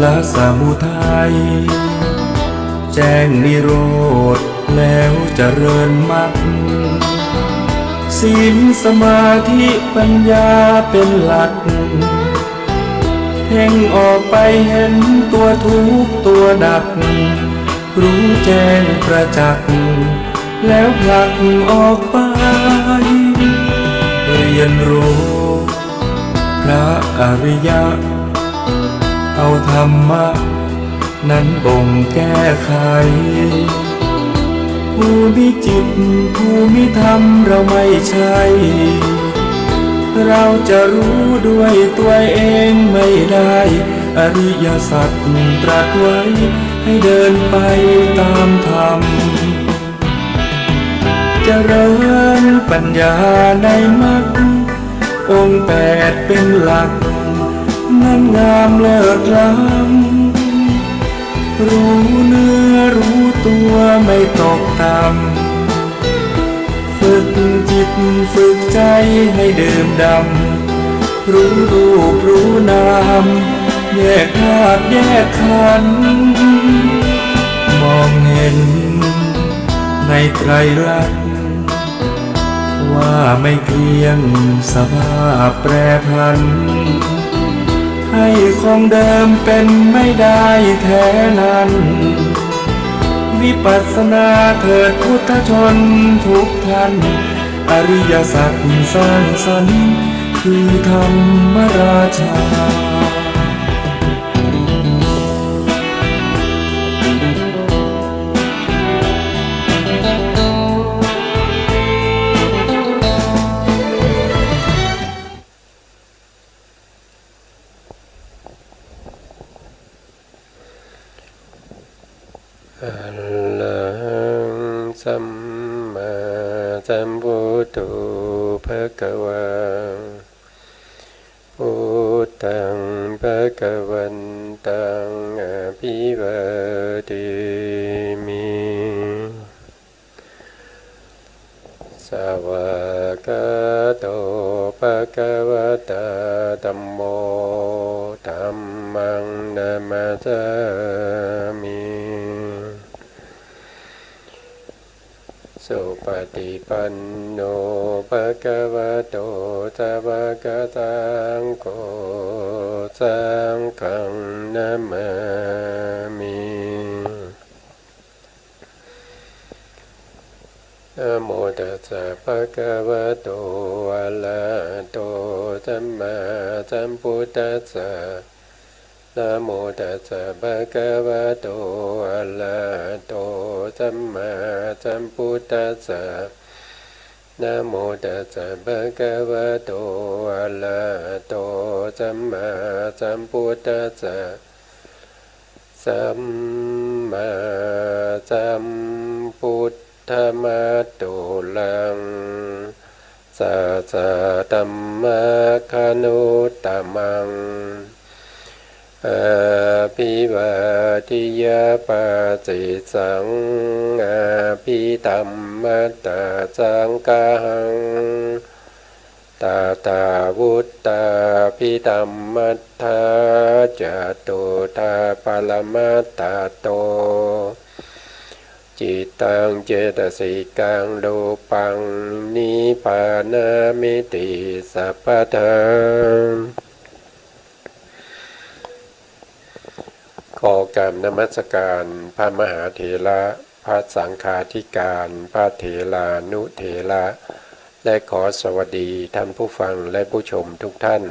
ละสมุทัยแจ้งนิโรธแล้วเจริญมรรคศีลสมาธิปัญญาเป็นหลักเพ่งออกไปเห็นตัวทุกข์ตัวดักรู้แจ้งประจักษ์แล้วผลักออกไปเรียนรู้พระอริยะเอาธรรมะนั้นบ่งแก้ไขผู้มีจิตผู้มีธรรมเราไม่ใช่เราจะรู้ด้วยตัวเองไม่ได้อริยสัจตรัสไว้ให้เดินไปตามธรรมเจริญปัญญาในมรรคองค์8เป็นหลักนั้นงามเลิศล้ำรู้เนื้อรู้ตัวไม่ตกต่ำฝึกจิตฝึกใจให้ดื่มดำรู้รูปรู้นามแยกธาตุแยกขันธ์มองเห็นในไตรลักษณ์ว่าไม่เที่ยงสภาพแปรผันให้คงเดิมเป็นไม่ได้แท้นั้นวิปัสสนาเถิดพุทธชนทุกท่านอริยสัจสร้างสรรค์คือธรรมราชาอะระหังสัมมาสัมพุทโธภะคะวาพุทธังภะคะวันตังอะภิวาเทมิสวากขาโตภะคะวะตาธัมโมธัมมังนะมัสสามิสุปฏิปันโนภะคะวะโตสาวกสังโฆสังฆังนะมามินะโมตัสสะภะคะวะโตอะระหะโตสัมมาสัมพุทธัสสะนะโมตัสสะภะคะวะโตอะระหะโตสัมมาสัมพุทธัสสะนะโมตัสสะภะคะวะโตอะระหะโตสัมมาสัมพุทธัสสะสัมมาสัมพุทธมัตตุลังสัสสะธัมมะคานุตตมังอาภิวาทิยาปัสสิสังอาภิธัมมัตตสังฆังตาตาวุตตาภิธัมมัตถาจตุตาปรมัตตโตจิตตังเจตสิกังรูปังนิพพานามิติสัพพทังขอกราบนมัสการพระมหาเถระพระสังฆาธิการพระเถรานุเถระและขอสวัสดีท่านผู้ฟังและผู้ชมทุกท่าน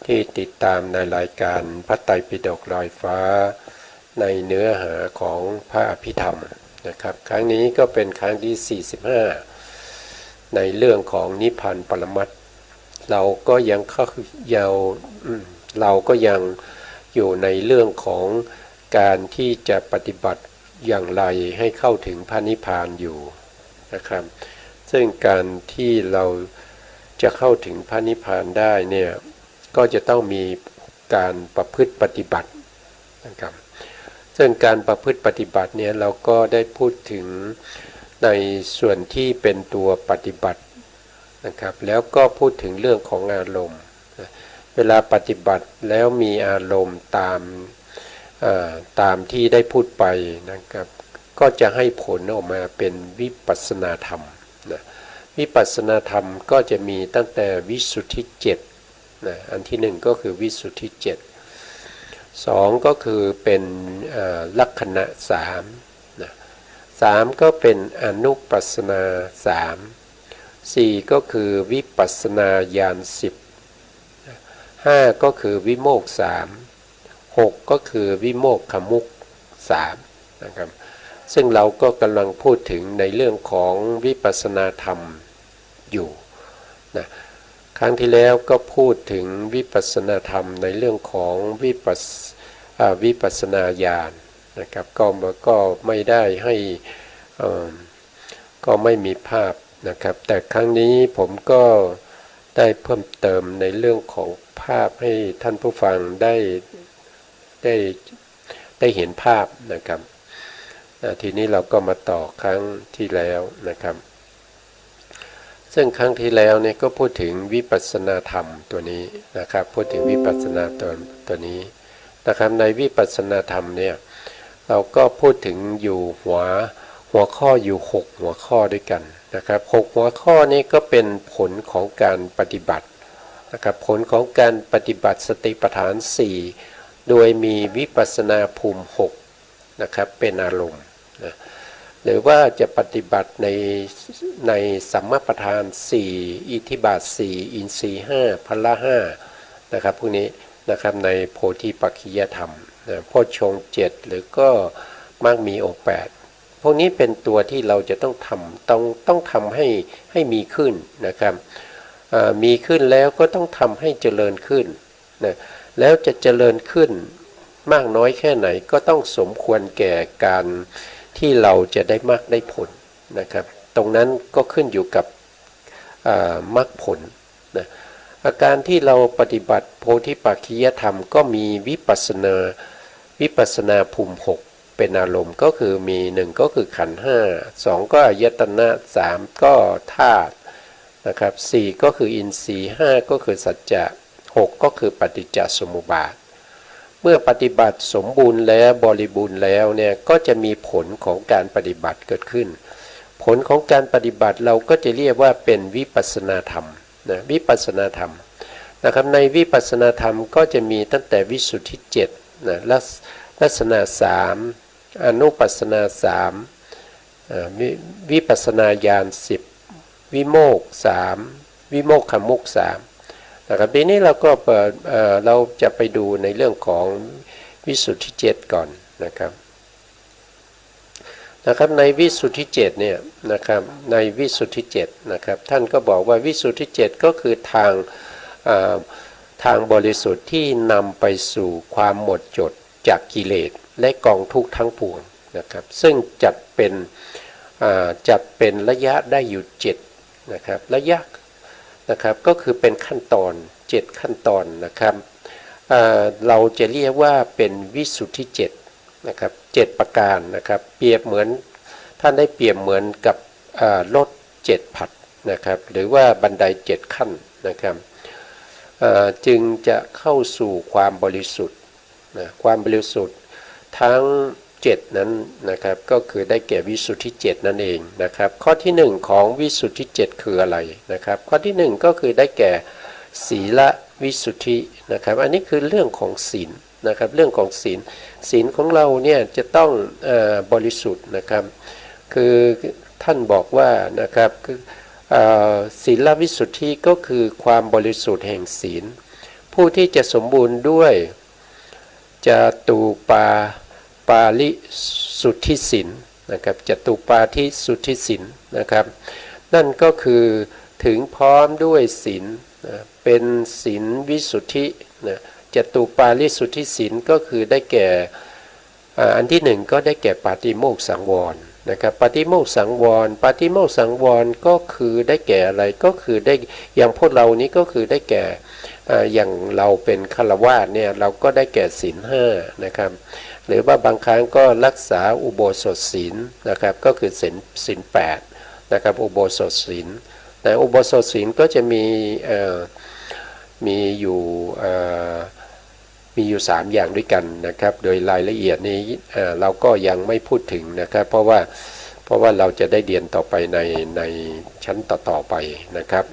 ที่ติดตามในรายการพระไตรปิฎกลอยฟ้าในเนื้อหาของพระอภิธรรมนะครับครั้งนี้ก็เป็นครั้งที่45ในเรื่องของนิพพานปรมัตถ์เราก็ยังอยู่ในเรื่องของการที่จะปฏิบัติอย่างไรให้เข้าถึงพระนิพพานอยู่นะครับซึ่งการที่เราจะเข้าถึงพระนิพพานได้เนี่ยก็จะต้องมีการประพฤติปฏิบัตินะครับซึ่งการประพฤติปฏิบัติเนี่ยเราก็ได้พูดถึงในส่วนที่เป็นตัวปฏิบัตินะครับแล้วก็พูดถึงเรื่องของอารมณ์เวลาปฏิบัติแล้วมีอารมณ์ตาม ตามที่ได้พูดไปนะครับก็จะให้ผลออกมาเป็นวิปัสสนาธรรมนะวิปัสสนาธรรมก็จะมีตั้งแต่วิสุทธิ7นะอันที่หนึ่งก็คือวิสุทธิ7 2ก็คือเป็นลักขณะ3นะ3ก็เป็นอนุปัสสนา3 4ก็คือวิปัสสนาญาณ10 5ก็คือวิโมกข์3 6ก็คือวิโมกขมุข3นะครับซึ่งเราก็กำลังพูดถึงในเรื่องของวิปัสสนาธรรมอยู่นะครั้งที่แล้วก็พูดถึงวิปัสสนาธรรมในเรื่องของวิปัสสนาญาณนะครับก็ไม่ได้ให้ก็ไม่มีภาพนะครับแต่ครั้งนี้ผมก็ได้เพิ่มเติมในเรื่องของภาพให้ท่านผู้ฟังได้เห็นภาพนะครับทีนี้เราก็มาต่อครั้งที่แล้วนะครับซึ่งครั้งที่แล้วเนี่ยก็พูดถึงวิปัสสนาธรรมตัวนี้นะครับพูดถึงวิปัสสนาตัวนี้นะครับในวิปัสสนาธรรมเนี่ยเราก็พูดถึงอยู่หัวข้ออยู่6หัวข้อด้วยกันนะครับ6หัวข้อนี้ก็เป็นผลของการปฏิบัตินะครับผลของการปฏิบัติสติปัฏฐาน4โดยมีวิปัสสนาภูมิ6นะครับเป็นอารมณ์นะหรือว่าจะปฏิบัติในสัมมาปัฏฐาน4อิทธิบาท4อินทรีย์5พละ5นะครับพวกนี้นะครับในโพธิปักขิยธรรมนะโพชฌงค์7หรือก็มรรคมีองค์8พวกนี้เป็นตัวที่เราจะต้องทำให้มีขึ้นนะครับมีขึ้นแล้วก็ต้องทำให้เจริญขึ้นนะแล้วจะเจริญขึ้นมากน้อยแค่ไหนก็ต้องสมควรแก่การที่เราจะได้มรรคได้ผลนะครับตรงนั้นก็ขึ้นอยู่กับมรรคผลนะอาการที่เราปฏิบัติโพธิปักขิยธรรมก็มีวิปัสสนาภูมิ6เป็นอารมณ์ก็คือมี1ก็คือขันธ์5 2ก็อายตนะ3ก็ธาตุนะครับ4ก็คืออินทรีย์5ก็คือสัจจะ6ก็คือปฏิจจสมุปบาทเมื่อปฏิบัติสมบูรณ์แล้วบริบูรณ์แล้วเนี่ยก็จะมีผลของการปฏิบัติเกิดขึ้นผลของการปฏิบัติเราก็จะเรียกว่าเป็นวิปัสสนาธรรมนะวิปัสสนาธรรมนะครับในวิปัสสนาธรรมก็จะมีตั้งแต่วิสุทธิ7นะลักษณะ3อนุปัสสนา3วิปัสสนาญาณ10วิโมกข์3วิโมกขมุข3นะครับทีนี้เราจะไปดูในเรื่องของวิสุทธิ7ก่อนนะครับในวิสุทธิ7เนี่ยนะครับในวิสุทธิ7นะครับท่านก็บอกว่าวิสุทธิ7ก็คือทางบริสุทธิ์ที่นำไปสู่ความหมดจดจากกิเลสและกองทุกข์ทั้งปวงนะครับซึ่งจัดเป็นระยะได้อยู่7นะครับระยะนะครับก็คือเป็นขั้นตอน7ขั้นตอนนะครับเราจะเรียกว่าเป็นวิสุทธิ7นะครับ7ประการนะครับเปรียบเหมือนท่านได้เปรียบเหมือนกับรถ7ผลัดนะครับหรือว่าบันได7ขั้นนะครับจึงจะเข้าสู่ความบริสุทธิ์นะความบริสุทธิ์ทั้ง7นั้นนะครับก็คือได้แก่วิสุทธิ7นั่นเองนะครับข้อที่1ของวิสุทธิ7คืออะไรนะครับข้อที่1ก็คือได้แก่ศีลวิสุทธินะครับอันนี้คือเรื่องของศีลนะครับเรื่องของศีลของเราเนี่ยจะต้องบริสุทธิ์นะครับคือท่านบอกว่านะครับคือศีลวิสุทธิก็คือความบริสุทธิ์แห่งศีลผู้ที่จะสมบูรณ์ด้วยจตุปาริสุทธิศีลนะครับจตุปาทิสุทธิศีลนะครับนั่นก็คือถึงพร้อมด้วยศีลเป็นศีลวิสุทธินะจตุปาริสุทธิศีลก็คือได้แก่อันที่1ก็ได้แก่ปาติโมกข์สังวรนะครับปาติโมกข์สังวรก็คือได้แก่อะไรก็คือได้อย่างพวกเรานี้ก็คือได้แก่อย่างเราเป็นฆราวาสเนี่ยเราก็ได้แก่ศีล5นะครับหรือว่าบางครั้งก็รักษาอุโบสถศีลนะครับก็คือศีล8นะครับอุโบสถศีลแต่อุโบสถศีลก็จะมีอยู่ มีอยู่3อย่างด้วยกันนะครับโดยรายละเอียดนี้เราก็ยังไม่พูดถึงนะครับเพราะว่าเราจะได้เรียนต่อไปในชั้นต่อๆไปนะครับ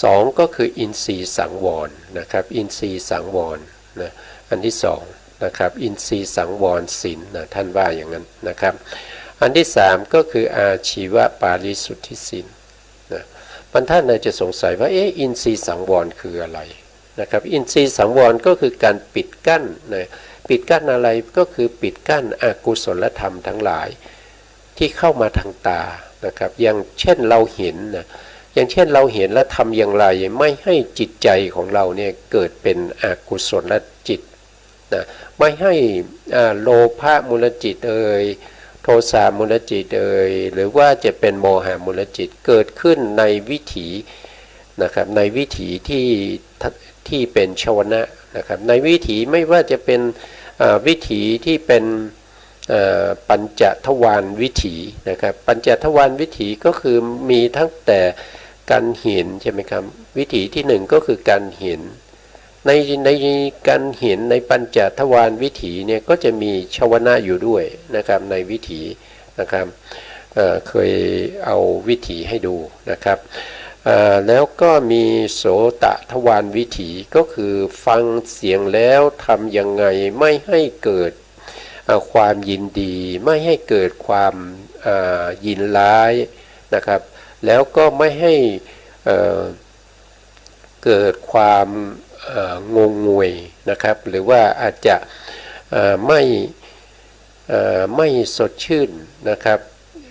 สองก็คืออินทรีย์สังวรนะครับอินทรีย์สังวรนะอันที่สองนะครับอินทรีย์สังวรศีลนะท่านว่าอย่างนั้นนะครับอันที่สามก็คืออาชีวปาริสุทธิศีลนะบางท่านอาจจะสงสัยว่าอินทรีย์สังวรคืออะไรนะครับอินทรีย์สังวรก็คือการปิดกั้นนะปิดกั้นอะไรก็คือปิดกั้นอกุศลธรรมทั้งหลายที่เข้ามาทางตานะครับอย่างเช่นเราเห็นนะอย่างเช่นเราเห็นและทำอย่างไรไม่ให้จิตใจของเราเนี่ยเกิดเป็นอกุศลจิตนะไม่ให้โลภะมูลจิตโทสะมูลจิตหรือว่าจะเป็นโมหะมูลจิตเกิดขึ้นในวิถีนะครับในวิถีที่เป็นชวนะนะครับในวิถีไม่ว่าจะเป็นวิถีที่เป็นปัญจทวารวิถีนะครับปัญจทวารวิถีก็คือมีทั้งแต่การเห็นใช่ไหมครับวิถีที่หนึ่งก็คือการเห็นในการเห็นในปัญจทวารวิถีเนี่ยก็จะมีชวนะอยู่ด้วยนะครับในวิถีนะครับเคยเอาวิถีให้ดูนะครับแล้วก็มีโสตทวารวิถีก็คือฟังเสียงแล้วทำยังไงไม่ให้เกิดความยินดีไม่ให้เกิดความยินร้ายนะครับแล้วก็ไม่ให้เกิดความงงงวยนะครับหรือว่าอาจจะไม่สดชื่นนะครับ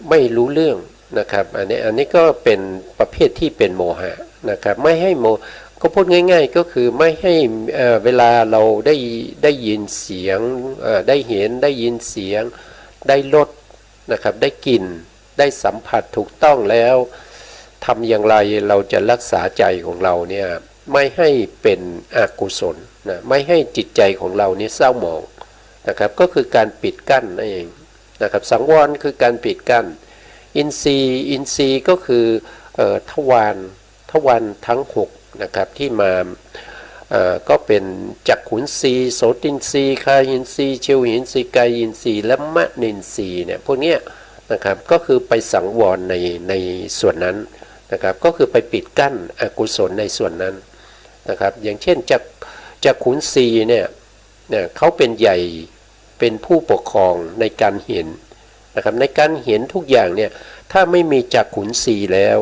ไม่รู้เรื่องนะครับอันนี้ก็เป็นประเภทที่เป็นโมหะนะครับไม่ให้ก็พูดง่ายๆก็คือไม่ให้เวลาเราได้ยินเสียงได้เห็นได้ยินเสียงได้รสนะครับได้กลิ่นได้สัมผัสถูกต้องแล้วทำอย่างไรเราจะรักษาใจของเราเนี่ยไม่ให้เป็นอกุศลนะไม่ให้จิตใจของเราเนี่ยเศร้าหมองนะครับก็คือการปิดกั้นนั่นเองนะครับสังวรคือการปิดกั้นอินทรีย์ก็คือทวารทั้ง6นะครับที่มาก็เป็นจักขุนทรีย์โสตินทรีย์คายินทรีย์ชิวหินทรีย์กายินทรีย์และมะนินทรีย์เนี่ยพวกเนี้ยนะครับก็คือไปสังวรในส่วนนั้นนะครับก็คือไปปิดกั้นอกุศลในส่วนนั้นนะครับอย่างเช่นจักขุนทรีย์เนี่ยเขาเป็นใหญ่เป็นผู้ปกครองในการเห็นนะครับในการเห็นทุกอย่างเนี่ยถ้าไม่มีจักขุนทรีย์แล้ว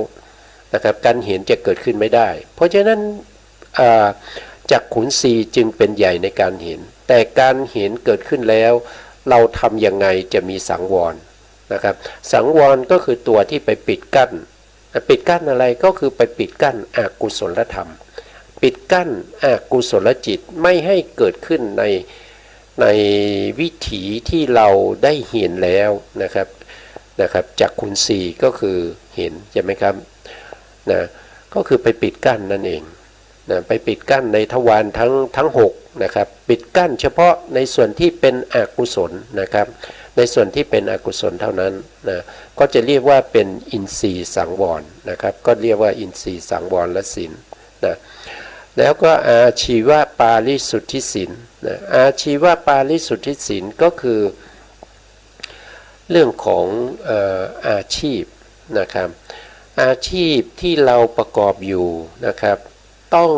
นะครับการเห็นจะเกิดขึ้นไม่ได้เพราะฉะนั้นจักขุนทรีย์จึงเป็นใหญ่ในการเห็นแต่การเห็นเกิดขึ้นแล้วเราทำยังไงจะมีสังวรนะครับสังวรก็คือตัวที่ไปปิดกั้นอะไรก็คือไปปิดกั้นอกุศลธรรมปิดกั้นอกุศลจิตไม่ให้เกิดขึ้นในวิถีที่เราได้เห็นแล้วนะครับจักขุนทรีย์ก็คือเห็นใช่ไหมครับนะก็คือไปปิดกั้นนั่นเองนะไปปิดกั้นในทวารทั้ง6นะครับปิดกั้นเฉพาะในส่วนที่เป็นอกุศลนะครับในส่วนที่เป็นอกุศลเท่านั้นนะก็จะเรียกว่าเป็นอินทรีย์สังวรนะครับก็เรียกว่าอินทรีย์สังวรและศีลนะแล้วก็อาชีวปาริสุทธิศีลนะอาชีวปาริสุทธิศีลก็คือเรื่องของอาชีพนะครับอาชีพที่เราประกอบอยู่นะครับต้อง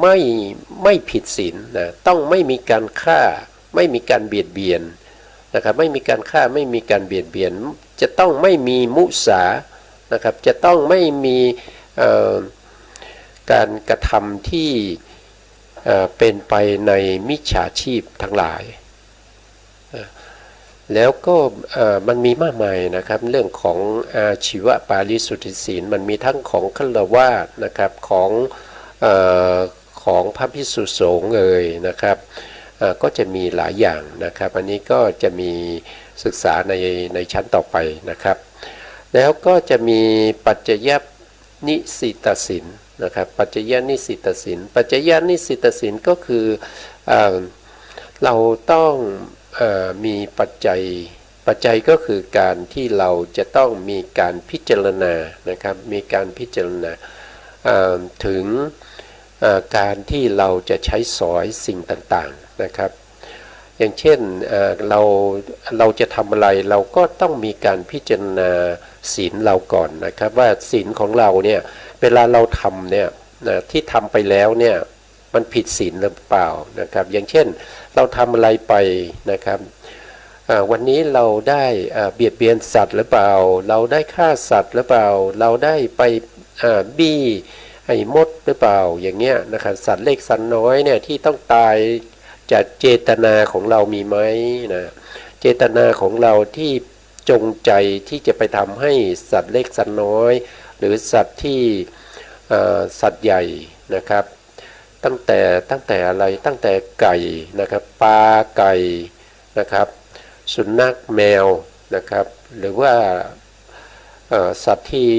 ไม่ผิดศีลนะต้องไม่มีการฆ่าไม่มีการเบียดเบียนนะครับไม่มีการฆ่าไม่มีการเบียดเบียนจะต้องไม่มีมุสานะครับจะต้องไม่มีการกระทำที่เป็นไปในมิจฉาชีพทั้งหลายแล้วก็มันมีมากมายนะครับเรื่องของอาชีวปาริสุทธิศีลมันมีทั้งของฆราวาสนะครับของพระภิกษุสงฆ์นะครับก็จะมีหลายอย่างนะครับอันนี้ก็จะมีศึกษาในชั้นต่อไปนะครับแล้วก็จะมีปัจจยนิสิตศีลนะครับปัจจยนิสิตศีลปัจจยนิสิตศีลก็คือเราต้องมีปัจจัยก็คือการที่เราจะต้องมีการพิจารณานะครับมีการพิจารณาถึง การที่เราจะใช้สอยสิ่งต่างๆนะครับอย่างเช่นเราจะทำอะไรเราก็ต้องมีการพิจารณาศีลเราก่อนนะครับว่าศีลของเราเนี่ยเวลาเราทำเนี่ยที่ทำไปแล้วเนี่ยมันผิดศีลหรือเปล่านะครับอย่างเช่นเราทำอะไรไปนะครับวันนี้เราได้เบียดเบียนสัตว์หรือเปล่าเราได้ฆ่าสัตว์หรือเปล่าเราได้ไปบี้ไอ้มดหรือเปล่าอย่างเงี้ยนะครับสัตว์เล็กสัตว์น้อยเนี่ยที่ต้องตายจะเจตนาของเรามีไหมนะเจตนาของเราที่จงใจที่จะไปทำให้สัตว์เล็กสัตว์น้อยหรือสัตว์ที่สัตว์ใหญ่นะครับตั้งแต่อะไรตั้งแต่ไก่นะครับปลาไก่นะครับสุนัขแมวนะครับหรือว่าสัตว์ที่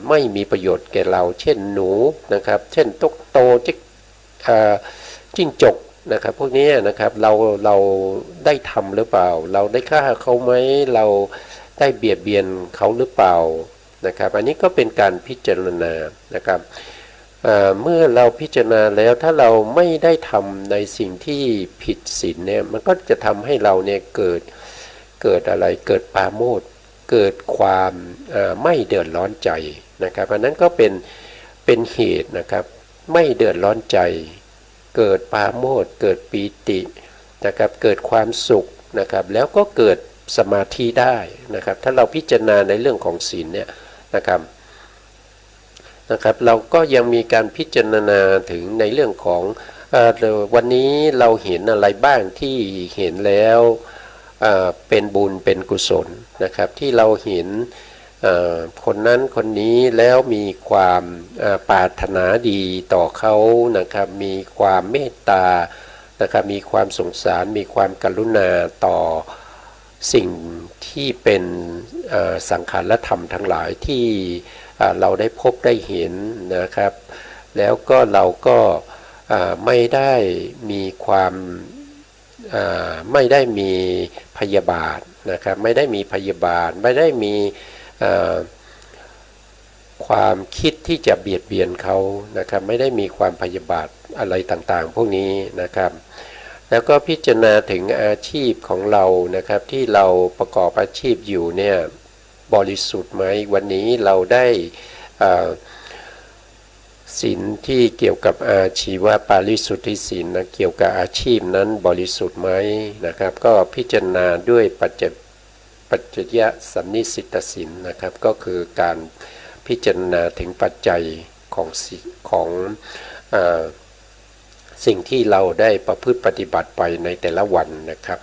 ไม่มีประโยชน์แก่เราเช่นหนูนะครับเช่นตุ๊กโตจิ้งจกนะครับพวกนี้นะครับเราได้ทำหรือเปล่าเราได้ฆ่าเขาไหมเราได้เบียดเบียนเขาหรือเปล่านะครับอันนี้ก็เป็นการพิจารณานะครับเมื่อเราพิจารณาแล้วถ้าเราไม่ได้ทำในสิ่งที่ผิดศีลเนี่ยมันก็จะทำให้เราเนี่ยเกิดอะไรเกิดปราโมทย์เกิดความไม่เดือดร้อนใจนะครับอันนั้นก็เป็นเหตุนะครับไม่เดือดร้อนใจเกิดปราโมทย์เกิดปีตินะครับเกิดความสุขนะครับแล้วก็เกิดสมาธิได้นะครับถ้าเราพิจารณาในเรื่องของศีลเนี่ยนะครับเราก็ยังมีการพิจารณาถึงในเรื่องของวันนี้เราเห็นอะไรบ้างที่เห็นแล้วเป็นบุญเป็นกุศลนะครับที่เราเห็นคนนั้นคนนี้แล้วมีความปรารถนาดีต่อเขานะครับมีความเมตตานะครับมีความสงสารมีความกรุณาต่อสิ่งที่เป็นสังขารธรรมทั้งหลายที่เราได้พบได้เห็นนะครับแล้วก็เราก็ไม่ได้มีความไม่ได้มีพยาบาทนะครับไม่ได้มีพยาบาทไม่ได้มีความคิดที่จะเบียดเบียนเขานะครับไม่ได้มีความพยาบาทอะไรต่างๆพวกนี้นะครับแล้วก็พิจารณาถึงอาชีพของเรานะครับที่เราประกอบอาชีพอยู่เนี่ยบริสุทธิ์ไหมวันนี้เราได้ศีลที่เกี่ยวกับอาชีวปาริสุทธิศีลนะเกี่ยวกับอาชีพนั้นบริสุทธิ์ไหมนะครับก็พิจารณาด้วยปัจจยสันนิสิตศีลนะครับก็คือการพิจารณาถึงปัจจัยของสิ่งที่เราได้ประพฤติปฏิบัติไปในแต่ละวันนะครับ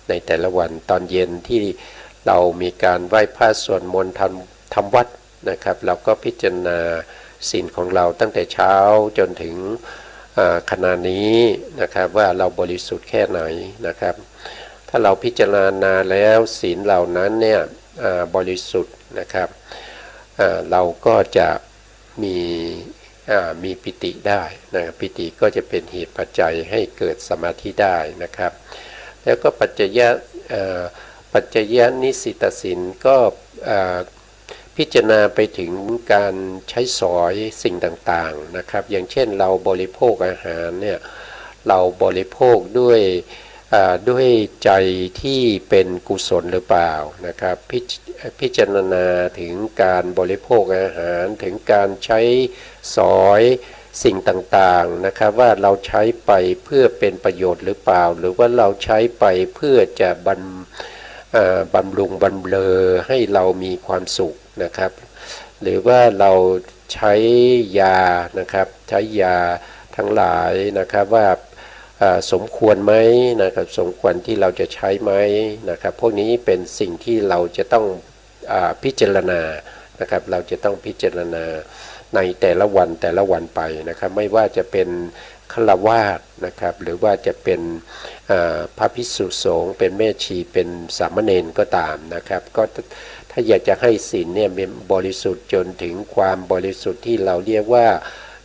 ในแต่ละวันตอนเย็นที่เรามีการไหว้พระสวดมนต์ทำวัดนะครับเราก็พิจารณาศีลของเราตั้งแต่เช้าจนถึงขณะนี้นะครับว่าเราบริสุทธิ์แค่ไหนนะครับถ้าเราพิจารณาแล้วศีลเหล่านั้นเนี่ยบริสุทธิ์นะครับเราก็จะมีปิติได้นะครับปิติก็จะเป็นเหตุปัจจัยให้เกิดสมาธิได้นะครับแล้วก็ปัจจยนิสิตศีลก็พิจารณาไปถึงการใช้สอยสิ่งต่างๆนะครับอย่างเช่นเราบริโภคอาหารเนี่ยเราบริโภคด้วยใจที่เป็นกุศลหรือเปล่านะครับพิจารณาถึงการบริโภคอาหารถึงการใช้สอยสิ่งต่างๆนะครับว่าเราใช้ไปเพื่อเป็นประโยชน์หรือเปล่าหรือว่าเราใช้ไปเพื่อจะบำรุงบำเรอให้เรามีความสุขนะครับหรือว่าเราใช้ยานะครับใช้ยาทั้งหลายนะครับว่าสมควรไหมนะครับสมควรที่เราจะใช้ไหมนะครับพวกนี้เป็นสิ่งที่เราจะต้องพิจารณานะครับเราจะต้องพิจารณาในแต่ละวันไปนะครับไม่ว่าจะเป็นฆราวาสนะครับหรือว่าจะเป็นพระภิกษุสงฆ์เป็นแม่ชีเป็นสามเณรก็ตามนะครับก็ถ้าอยากจะให้ศีลเนี่ยบริสุทธิ์จนถึงความบริสุทธิ์ที่เราเรียกว่า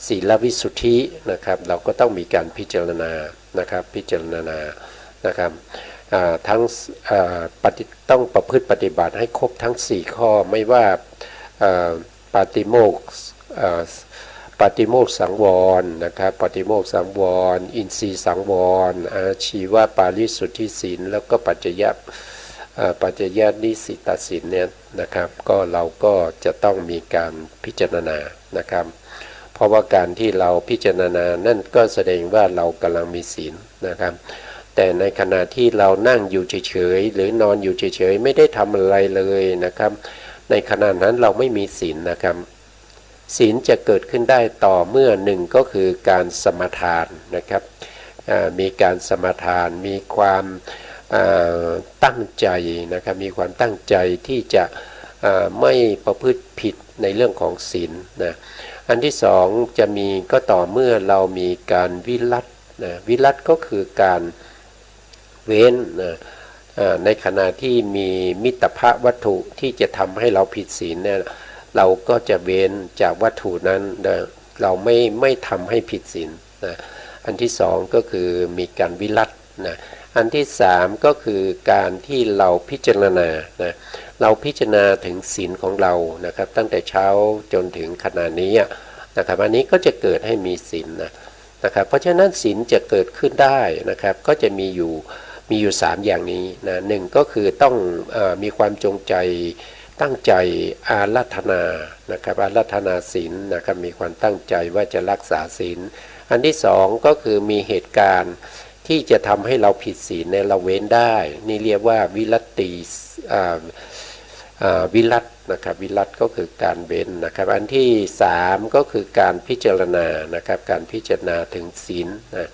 ศีลวิสุทธินะครับเราก็ต้องมีการพิจารณานะครับพิจารณานะครับทั้งต้องประพฤติปฏิบัติให้ครบทั้ง4ข้อไม่ว่าปาติโมกข์ ปฏิโมกข์สังวรนะครับปฏิโมกข์สังวรอินทรีย์สังวรอาชีวปาริสุทธิศีลแล้วก็ปัจจยนิสิตศีลเนี่ยนะครับก็เราก็จะต้องมีการพิจารณานะครับเพราะว่าการที่เราพิจารณานั่นก็แสดงว่าเรากำลังมีศีลนะครับแต่ในขณะที่เรานั่งอยู่เฉยๆหรือนอนอยู่เฉยๆไม่ได้ทำอะไรเลยนะครับในขณะนั้นเราไม่มีศีลนะครับศีลจะเกิดขึ้นได้ต่อเมื่อหนึ่งก็คือการสมาทานนะครับมีการสมาทานมีความตั้งใจนะครับมีความตั้งใจที่จะไม่ประพฤติผิดในเรื่องของศีลนะอันที่สองจะมีก็ต่อเมื่อเรามีการวิรัตนะวิรัตก็คือการเว้นนะในขณะที่มีมิตรภวัตถุที่จะทำให้เราผิดศีลเนี่ยเราก็จะเว้นจากวัตถุนั้นนะเราไม่ทำให้ผิดศีลนะอันที่สองก็คือมีการวิรัตนะอันที่สามก็คือการที่เราพิจารณานะเราพิจารณาถึงศีลของเรานะครับตั้งแต่เช้าจนถึงขณะนี้นะครับอันนี้ก็จะเกิดให้มีศีลนะครับเพราะฉะนั้นศีลจะเกิดขึ้นได้นะครับก็จะมีอยู่3อย่างนี้นะหนึ่งก็คือต้องมีความจงใจตั้งใจอาราธนานะครับอาราธนาศีลนะครับมีความตั้งใจว่าจะรักษาศีลอันที่สองก็คือมีเหตุการณ์ที่จะทำให้เราผิดศีลในเราเว้นได้นี่เรียกว่าวิรัติวิรัตนะครับวิรัตก็คือการเว้นนะครับอันที่3ก็คือการพิจารณานะครับการพิจารณาถึงศีลนะ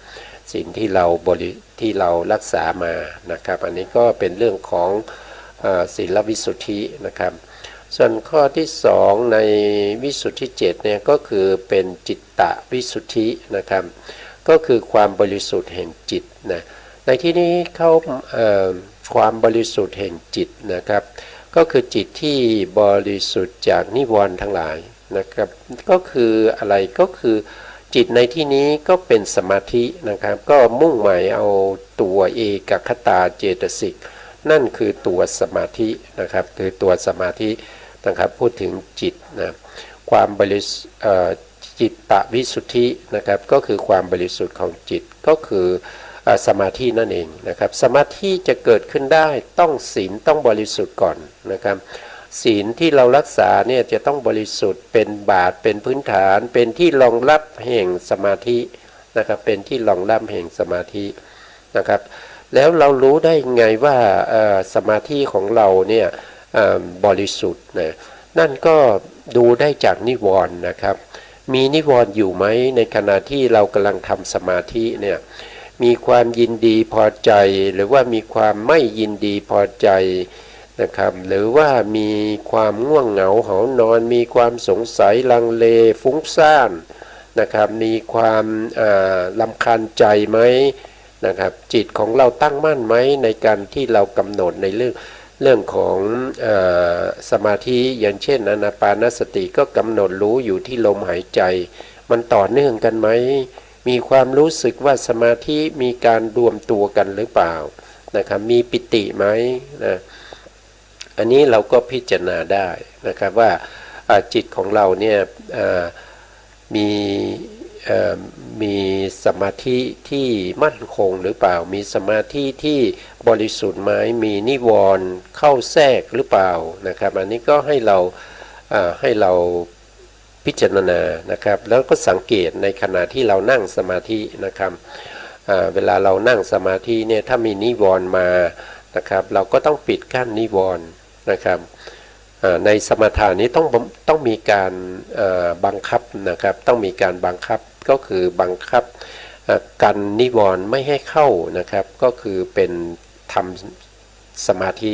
ศีลที่เรารักษามานะครับอันนี้ก็เป็นเรื่องของศีลวิสุทธินะครับส่วนข้อที่2ในวิสุทธิ7เนี่ยก็คือเป็นจิตตวิสุทธินะครับก็คือความบริสุทธิ์แห่งจิตนะในที่นี้เขาความบริสุทธิ์แห่งจิตนะครับก็คือจิตที่บริสุทธิ์จากนิวรณ์ทั้งหลายนะครับก็คืออะไรก็คือจิตในที่นี้ก็เป็นสมาธินะครับก็มุ่งหมายเอาตัวเอกคตาเจตสิกนั่นคือตัวสมาธินะครับคือตัวสมาธินะครับพูดถึงจิตนะความบริสุทธิ์จิตตวิสุทธินะครับก็คือความบริสุทธิ์ของจิตก็คือสมาธินั่นเองนะครับสมาธิจะเกิดขึ้นได้ต้องศีลต้องบริสุทธิ์ก่อนนะครับศีลที่เรารักษาเนี่ยจะต้องบริสุทธิ์เป็นบาตรเป็นพื้นฐานเป็นที่รองรับแห่งสมาธินะครับเป็นที่รองรับแห่งสมาธินะครับแล้วเรารู้ได้ไงว่าสมาธิของเราเนี่ยบริสุทธิ์นะนั่นก็ดูได้จากนิวรณ์นะครับมีนิวรณ์อยู่ไหมในขณะที่เรากำลังทำสมาธิเนี่ยมีความยินดีพอใจหรือว่ามีความไม่ยินดีพอใจนะครับหรือว่ามีความง่วงเหงาหานอนมีความสงสัยลังเลฟุ้งซ่านนะครับมีความรำคาญใจไหมนะครับจิตของเราตั้งมั่นไหมในการที่เรากำหนดในเรื่องของสมาธิอย่างเช่นอานาปานสติก็กำหนดรู้อยู่ที่ลมหายใจมันต่อเนื่องกันไหมมีความรู้สึกว่าสมาธิมีการรวมตัวกันหรือเปล่านะครับมีปิติไหมนะอันนี้เราก็พิจารณาได้นะครับว่าจิตของเราเนี่ยมีสมาธิที่มั่นคงหรือเปล่ามีสมาธิที่บริสุทธิ์ไหมมีนิวรณ์เข้าแทรกหรือเปล่านะครับอันนี้ก็ให้เราพิจารณานะครับแล้วก็สังเกตในขณะที่เรานั่งสมาธินะครับเวลาเรานั่งสมาธิเนี่ยถ้ามีนิวรณ์มานะครับเราก็ต้องปิดกั้นนิวรณ์นะครับในสมถะนี้ต้องมีการบังคับนะครับต้องมีการบังคับก็คือบังคับกันนิวรณ์ไม่ให้เข้านะครับก็คือเป็นทำสมาธิ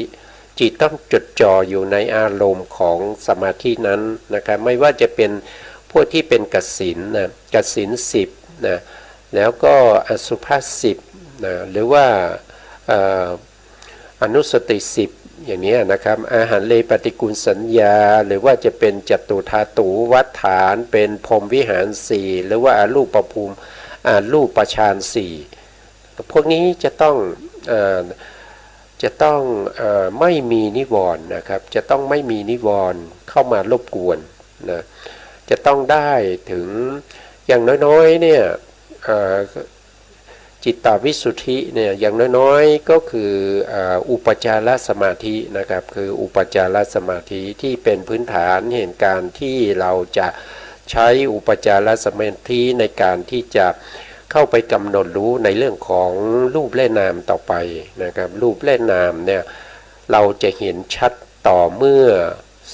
จิตต้องจดจ่ออยู่ในอารมณ์ของสมาธินั้นนะครับไม่ว่าจะเป็นพวกที่เป็นกสิณนะกสิณ10นะแล้วก็อสุภะ10นะหรือว่าอนุสติ10อย่างนี้นะครับอาหารเลปฏิกูลสัญญาหรือว่าจะเป็นจตุธาตุวัฏฐานเป็นพรหมวิหาร4หรือว่าอารูปภูมิรูปฌาน4พวกนี้จะต้องไม่มีนิวรณ์นะครับจะต้องไม่มีนิวรณ์เข้ามารบกวนนะ จะต้องได้ถึงอย่างน้อยๆเนี่ยจิตตวิสุทธิเนี่ยอย่างน้อยๆก็คืออุปจารสมาธินะครับคืออุปจารสมาธิที่เป็นพื้นฐานเหตุการณ์ที่เราจะใช้อุปจารสมาธิในการที่จะเข้าไปกำหนดรู้ในเรื่องของรูปและนามต่อไปนะครับรูปและนามเนี่ยเราจะเห็นชัดต่อเมื่อ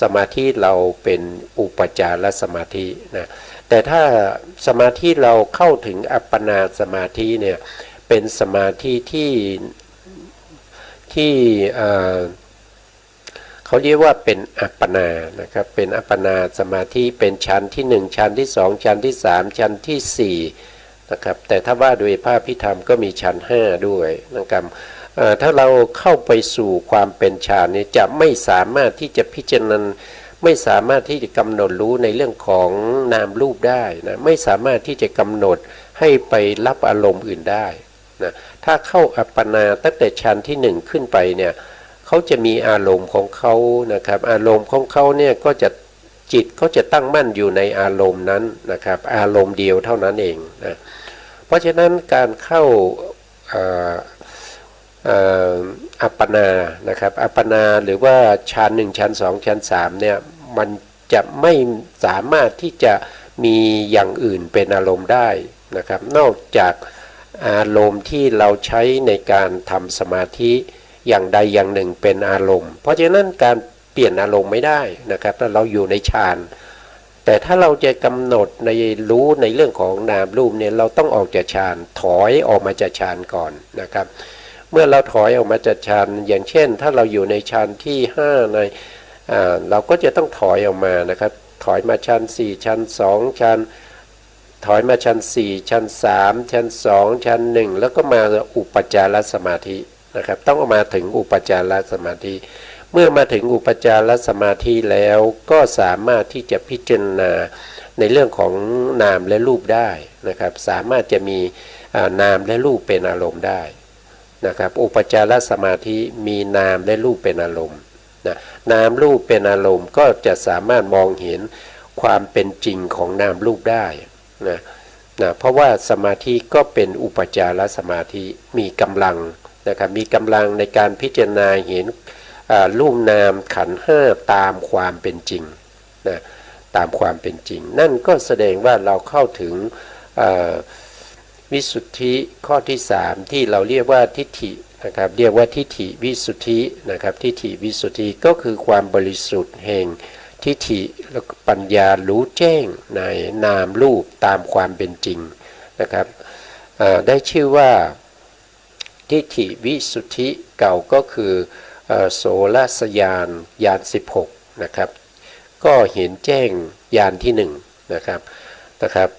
สมาธิเราเป็นอุปจารสมาธินะแต่ถ้าสมาธิเราเข้าถึงอัปปนาสมาธิเนี่ยเป็นสมาธิที่เขาเรียกว่าเป็นอัปปนานะครับเป็นอัปปนาสมาธิเป็นชั้นที่1ชั้นที่2ชั้นที่3ชั้นที่4นะครับแต่ถ้าว่าโดยพระพิธรรมก็มีชั้น5ด้วยนะครับถ้าเราเข้าไปสู่ความเป็นฌานนี้จะไม่สามารถที่จะพิจารณาไม่สามารถที่จะกำหนดรู้ในเรื่องของนามรูปได้นะไม่สามารถที่จะกำหนดให้ไปรับอารมณ์อื่นได้นะถ้าเข้าอัปปนาตั้งแต่ชั้นที่1ขึ้นไปเนี่ยเขาจะมีอารมณ์ของเขานะครับอารมณ์ของเขาเนี่ยก็จะจิตเขาจะตั้งมั่นอยู่ในอารมณ์นั้นนะครับอารมณ์เดียวเท่านั้นเองนะเพราะฉะนั้นการเข้าอัปปนานะครับอัปปนาหรือว่าชั้น1ชั้น2ชั้น3เนี่ยมันจะไม่สามารถที่จะมีอย่างอื่นเป็นอารมณ์ได้นะครับนอกจากอารมณ์ที่เราใช้ในการทำสมาธิอย่างใดอย่างหนึ่งเป็นอารมณ์เพราะฉะนั้นการเปลี่ยนอารมณ์ไม่ได้นะครับถ้าเราอยู่ในฌานแต่ถ้าเราจะกำหนดในรู้ในเรื่องของนามรูปเนี่ยเราต้องออกจากฌานถอยออกมาจากฌานก่อนนะครับเมื่อเราถอยออกมาจากฌานอย่างเช่นถ้าเราอยู่ในฌานที่5ในเราก็จะต้องถอยออกมานะครับถอยมาชั้น4ชั้น2ชั้นถอยมาชั้น4ชั้น3ชั้น2ชั้น1แล้วก็มาอุปจารสมาธินะครับต้องมาถึงอุปจารสมาธิเมื่อมาถึงอุปจารสมาธิแล้วก็สามารถที่จะพิจารณาในเรื่องของนามและรูปได้นะครับสามารถจะมีนามและรูปเป็นอารมณ์ได้นะครับอุปจารสมาธิมีนามและรูปเป็นอารมณ์นะนามรูปเป็นอารมณ์ก็จะสามารถมองเห็นความเป็นจริงของนามรูปได้นะเพราะว่าสมาธิก็เป็นอุปจารสมาธิมีกำลังนะครับมีกำลังในการพิจารณาเห็นรูปนามขันธ์5ตามความเป็นจริงนะตามความเป็นจริงนั่นก็แสดงว่าเราเข้าถึงวิสุทธิข้อที่3ที่เราเรียกว่าทิฏฐินะครับเรียกว่าทิฏฐิวิสุทธินะครับทิฏฐิวิสุทธิก็คือความบริสุทธิ์แห่งทิฏฐิและปัญญารู้แจ้งในนามรูปตามความเป็นจริงนะครับได้ชื่อว่าทิฏฐิวิสุทธิเก่าก็คือโสรสญาณญาณ16นะครับก็เห็นแจ้งญาณที่1นะครับ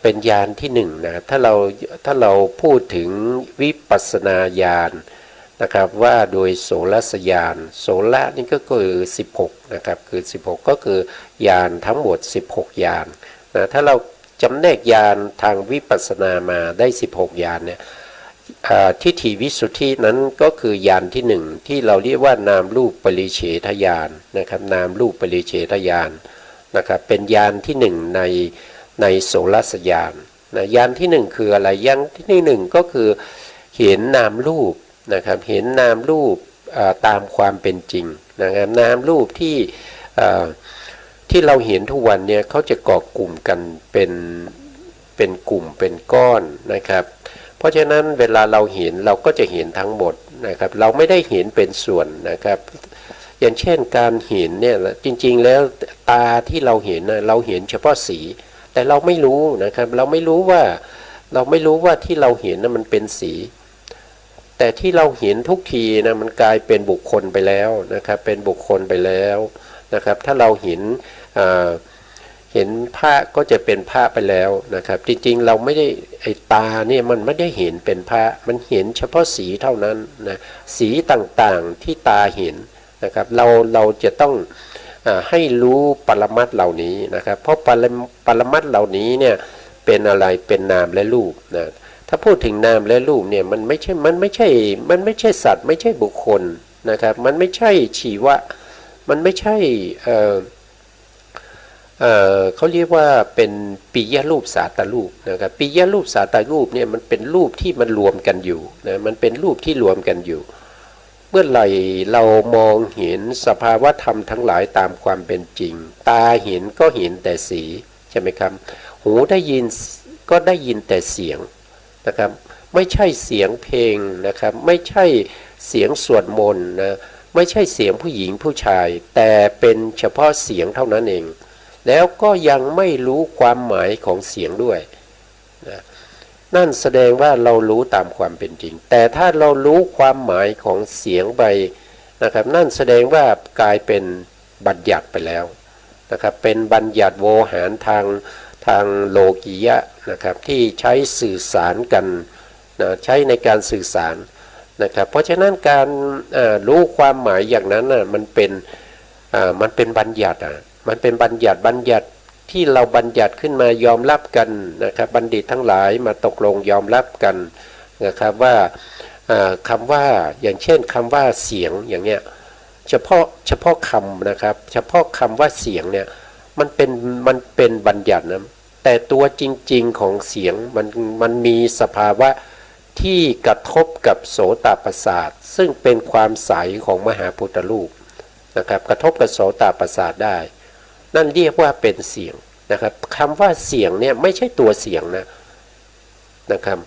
เป็นญาณที่1นะถ้าเราพูดถึงวิปัสสนาญาณนะครับว่าโดยโสรสญาณโสระนี่ก็คือ16นะครับคือ16ก็คือญาณทั้งหมด16ญาณนะถ้าเราจำแนกญาณทางวิปัสสนามาได้16ญาณเนี่ยทิฏฐิวิสุทธินั้นก็คือญาณที่1ที่เราเรียกว่านามรูปปริเฉทญาณนะครับนามรูปปริเฉทญาณนะครับเป็นญาณที่1ในโสรสญาณนะญาณที่1คืออะไรญาณที่1ก็คือเห็นนามรูปนะครับเห็นนามรูปตามความเป็นจริงนะครับนามรูปที่เราเห็นทุกวันเนี่ยเขาจะก่อกลุ่มกันเป็นกลุ่มเป็นก้อนนะครับเพราะฉะนั้นเวลาเราเห็นเราก็จะเห็นทั้งหมดนะครับเราไม่ได้เห็นเป็นส่วนนะครับอย่างเช่นการเห็นเนี่ยจริงๆแล้วตาที่เราเห็นเราเห็นเฉพาะสีแต่เราไม่รู้นะครับเราไม่รู้ว่าที่เราเห็นมันเป็นสีแต่ที่เราเห็นทุกทีนะมันกลายเป็นบุคคลไปแล้วนะครับเป็นบุคคลไปแล้วนะครับถ้าเราเห็นพระก็จะเป็นพระไปแล้วนะครับจริงๆเราไม่ได้ไอ้ตาเนี่ยมันไม่ได้เห็นเป็นพระมันเห็นเฉพาะสีเท่านั้นนะสีต่างๆที่ตาเห็นนะครับเราจะต้องให้รู้ปรมัตถ์เหล่านี้นะครับเพราะปรมัตถ์เหล่านี้เนี่ยเป็นอะไรเป็นนามและรูปนะถ้าพูดถึงนามและรูปเนี่ยมันไม่ใช่สัตว์ไม่ใช่บุคคลนะครับมันไม่ใช่ชีวะมันไม่ใช่ เขาเรียกว่าเป็นปิยรูปสาตรูปนะครับปิยรูปสาตรูปเนี่ยมันเป็นรูปที่มันรวมกันอยู่นะมันเป็นรูปที่รวมกันอยู่เมื่อไหร่เรามองเห็นสภาวะธรรมทั้งหลายตามความเป็นจริงตาเห็นก็เห็นแต่สีใช่ไหมครับหูได้ยินก็ได้ยินแต่เสียงนะครับไม่ใช่เสียงเพลงนะครับไม่ใช่เสียงสวดมนต์นะไม่ใช่เสียงผู้หญิงผู้ชายแต่เป็นเฉพาะเสียงเท่านั้นเองแล้วก็ยังไม่รู้ความหมายของเสียงด้วยนะนั่นแสดงว่าเรารู้ตามความเป็นจริงแต่ถ้าเรารู้ความหมายของเสียงไปนะครับนั่นแสดงว่ากลายเป็นบัญญัติไปแล้วนะครับเป็นบัญญัติโวหารทางโลกียะนะครับที่ใช้สื่อสารกันนะใช้ในการสื่อสารนะครับเพราะฉะนั้นการรู้ความหมายอย่างนั้นมันเป็นบัญญัติมันเป็นบัญญัติที่เราบัญญัติขึ้นมายอมรับกันนะครับบัณฑิตทั้งหลายมาตกลงยอมรับกันนะครับว่าคำว่าอย่างเช่นคำว่าเสียงอย่างเงี้ยเฉพาะคำนะครับเฉพาะคำว่าเสียงเนี่ยมันเป็นบัญญัตินะแต่ตัวจริงๆของเสียงมันมีสภาวะที่กระทบกับโสตประสาทซึ่งเป็นความใสของมหาพุทธรูปนะครับกระทบกับโสตประสาทได้นั่นเรียกว่าเป็นเสียงนะครับคำว่าเสียงเนี่ยไม่ใช่ตัวเสียงนะครับ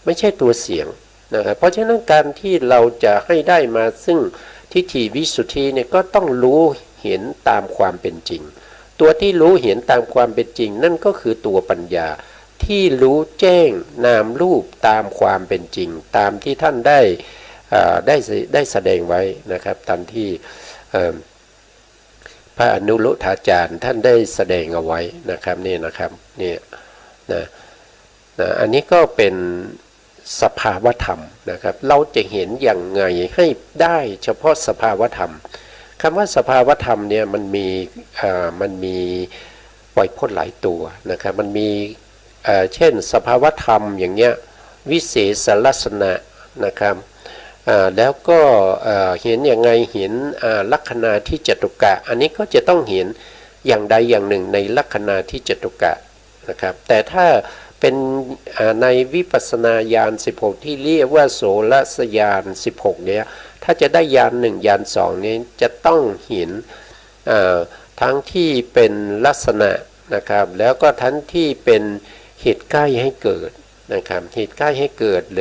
ไม่ใช่ตัวเสียงนะครับเพราะฉะนั้นการที่เราจะให้ได้มาซึ่งทิฏฐิวิสุทธิเนี่ยก็ต้องรู้เห็นตามความเป็นจริงตัวที่รู้เห็นตามความเป็นจริงนั่นก็คือตัวปัญญาที่รู้แจ้งนามรูปตามความเป็นจริงตามที่ท่านได้แสดงไว้นะครับตามที่พระอนุรุทธาจารย์ท่านได้แสดงเอาไว้นะครับนี่นะครับนี่นะอันนี้ก็เป็นสภาวธรรมนะครับเราจะเห็นอย่างไงให้ได้เฉพาะสภาวธรรมคำว่าสภาวธรรมเนี่ยมันมีไวยพจน์หลายตัวนะครับมันมีเช่นสภาวธรรมอย่างเงี้ยวิเศษลักษณะนะครับแล้วก็เห็นอย่างไงเห็นลัคนาที่จตุกะอันนี้ก็จะต้องเห็นอย่างใดอย่างหนึ่งในลัคนาที่จตุกะนะครับแต่ถ้าเป็นในวิปัสสนาญาณ16ที่เรียกว่าโสรสญาณ16เนี่ยถ้าจะได้ญาณ1ญาณ2นี้จะต้องเห็นทั้งที่เป็นลักษณะนะครับแล้วก็ทั้งที่เป็นเหตุใกล้ให้เกิดนะครับเหตุใกล้ให้เกิดห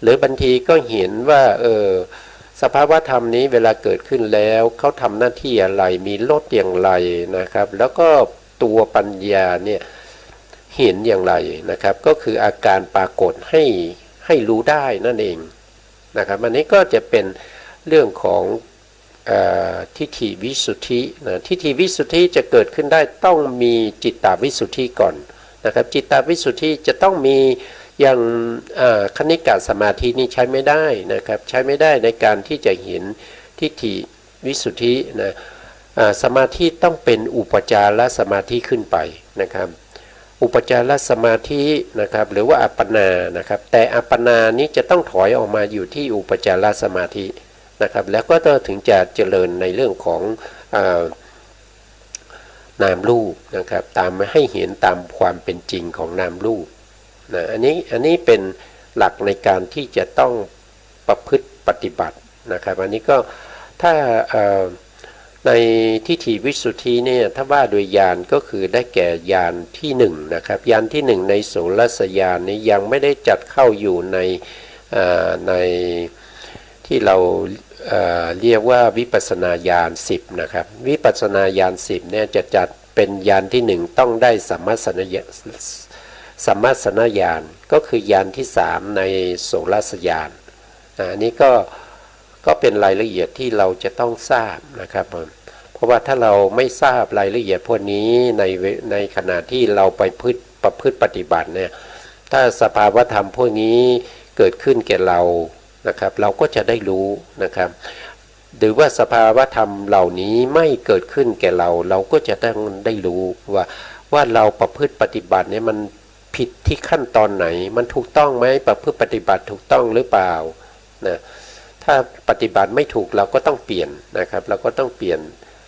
รือบางทีก็เห็นว่าสภาวะธรรมนี้เวลาเกิดขึ้นแล้วเขาทำหน้าที่อะไรมีลดอย่างไรนะครับแล้วก็ตัวปัญญาเนี่ยเห็นอย่างไรนะครับก็คืออาการปรากฏให้รู้ได้นั่นเองนะครับอันนี้ก็จะเป็นเรื่องของทิฏฐิวิสุทธินะทิฏฐิวิสุทธิจะเกิดขึ้นได้ต้องมีจิตตวิสุทธิก่อนนะครับจิตตวิสุทธิจะต้องมีอย่างคณิกะสมาธินี่ใช้ไม่ได้นะครับใช้ไม่ได้ในการที่จะเห็นทิฏฐิวิสุทธินะสมาธิต้องเป็นอุปจารสมาธิขึ้นไปนะครับอุปจารสมาธินะครับหรือว่าอัปปนานะครับแต่อัปปนานี้จะต้องถอยออกมาอยู่ที่อุปจารสมาธินะครับแล้วก็ถึงจะเจริญในเรื่องของนามรูปนะครับตามให้เห็นตามความเป็นจริงของนามรูปนะอันนี้เป็นหลักในการที่จะต้องประพฤติปฏิบัตินะครับอันนี้ก็ถ้าในทิฏฐิวิสุทธิเนี่ยถ้าว่าโดยญาณก็คือได้แก่ญาณที่1นะครับญาณที่1ในโสรสญาณนี้ยังไม่ได้จัดเข้าอยู่ในที่เราเรียกว่าวิปัสสนาญาณ10นะครับวิปัสสนาญาณ10เนี่ยจะจัดเป็นญาณที่1ต้องได้สัมมาสนญาณก็คือญาณที่3ในโสรสญาณอันนี้ก็เป็นรายละเอียดที่เราจะต้องทราบนะครับเพราะว่าถ้าเราไม่ทราบรายละเอียดพวกนี้ในขณะที่เราไปประพฤติปฏิบัติเนี่ยถ้าสภาวธรรมพวกนี้เกิดขึ้นแก่เรานะครับเราก็จะได้รู้นะครับหรือว่าสภาวธรรมเหล่านี้ไม่เกิดขึ้นแก่เราก็จะต้องได้รู้ว่าเราประพฤติปฏิบัติเนี่ยมันผิดที่ขั้นตอนไหนมันถูกต้องไหมประพฤติปฏิบัติถูกต้องหรือเปล่านะถ้าปฏิบัติไม่ถูกเราก็ต้องเปลี่ยนนะครับเราก็ต้องเปลี่ยน